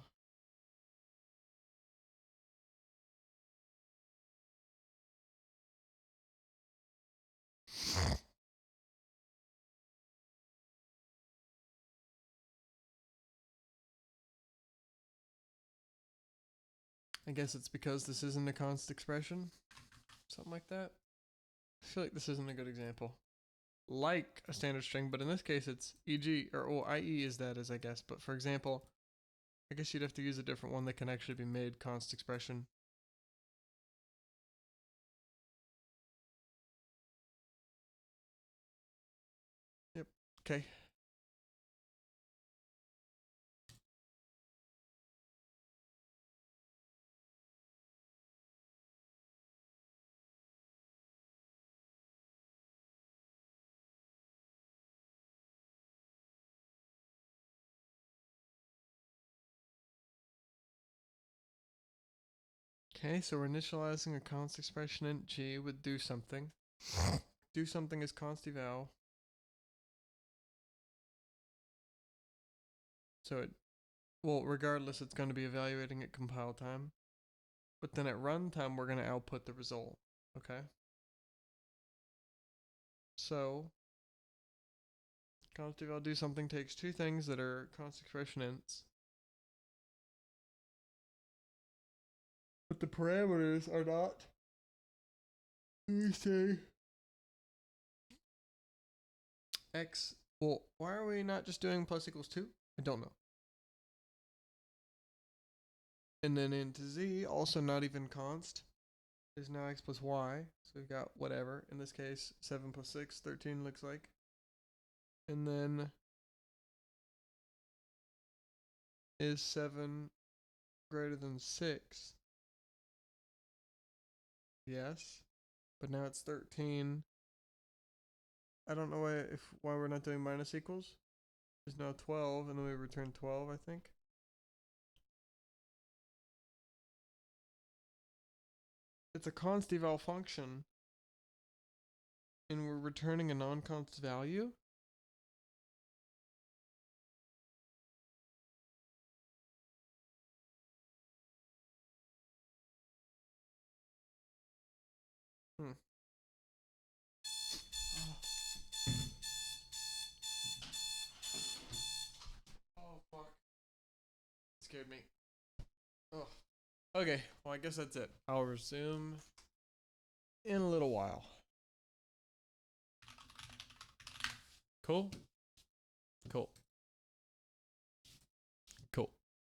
I guess it's because this isn't a const expression. Something like that. I feel like this isn't a good example. Like a standard string, but in this case it's e.g. or i.e. is that as I guess. But for example, I guess you'd have to use a different one that can actually be made const expression. Yep. Okay. Okay, so we're initializing a const expression int g with do something. Do something is consteval. So it, well, regardless, it's going to be evaluating at compile time. But then at runtime, we're going to output the result. Okay. So consteval do something takes two things that are const expression ints. But the parameters are not. You say x. Well, why are we not just doing plus equals 2? I don't know. And then into z, also not even const, is now x plus y. So we've got whatever. In this case, 7 plus 6, 13 looks like. And then is 7 greater than 6? Yes. But now it's 13. I don't know why we're not doing minus equals. It's now 12, and then we return 12, I think. It's a const eval function, and we're returning a non-const value. Oh fuck. Scared me. Oh. Okay, well I guess that's it. I'll resume in a little while. Cool? Cool.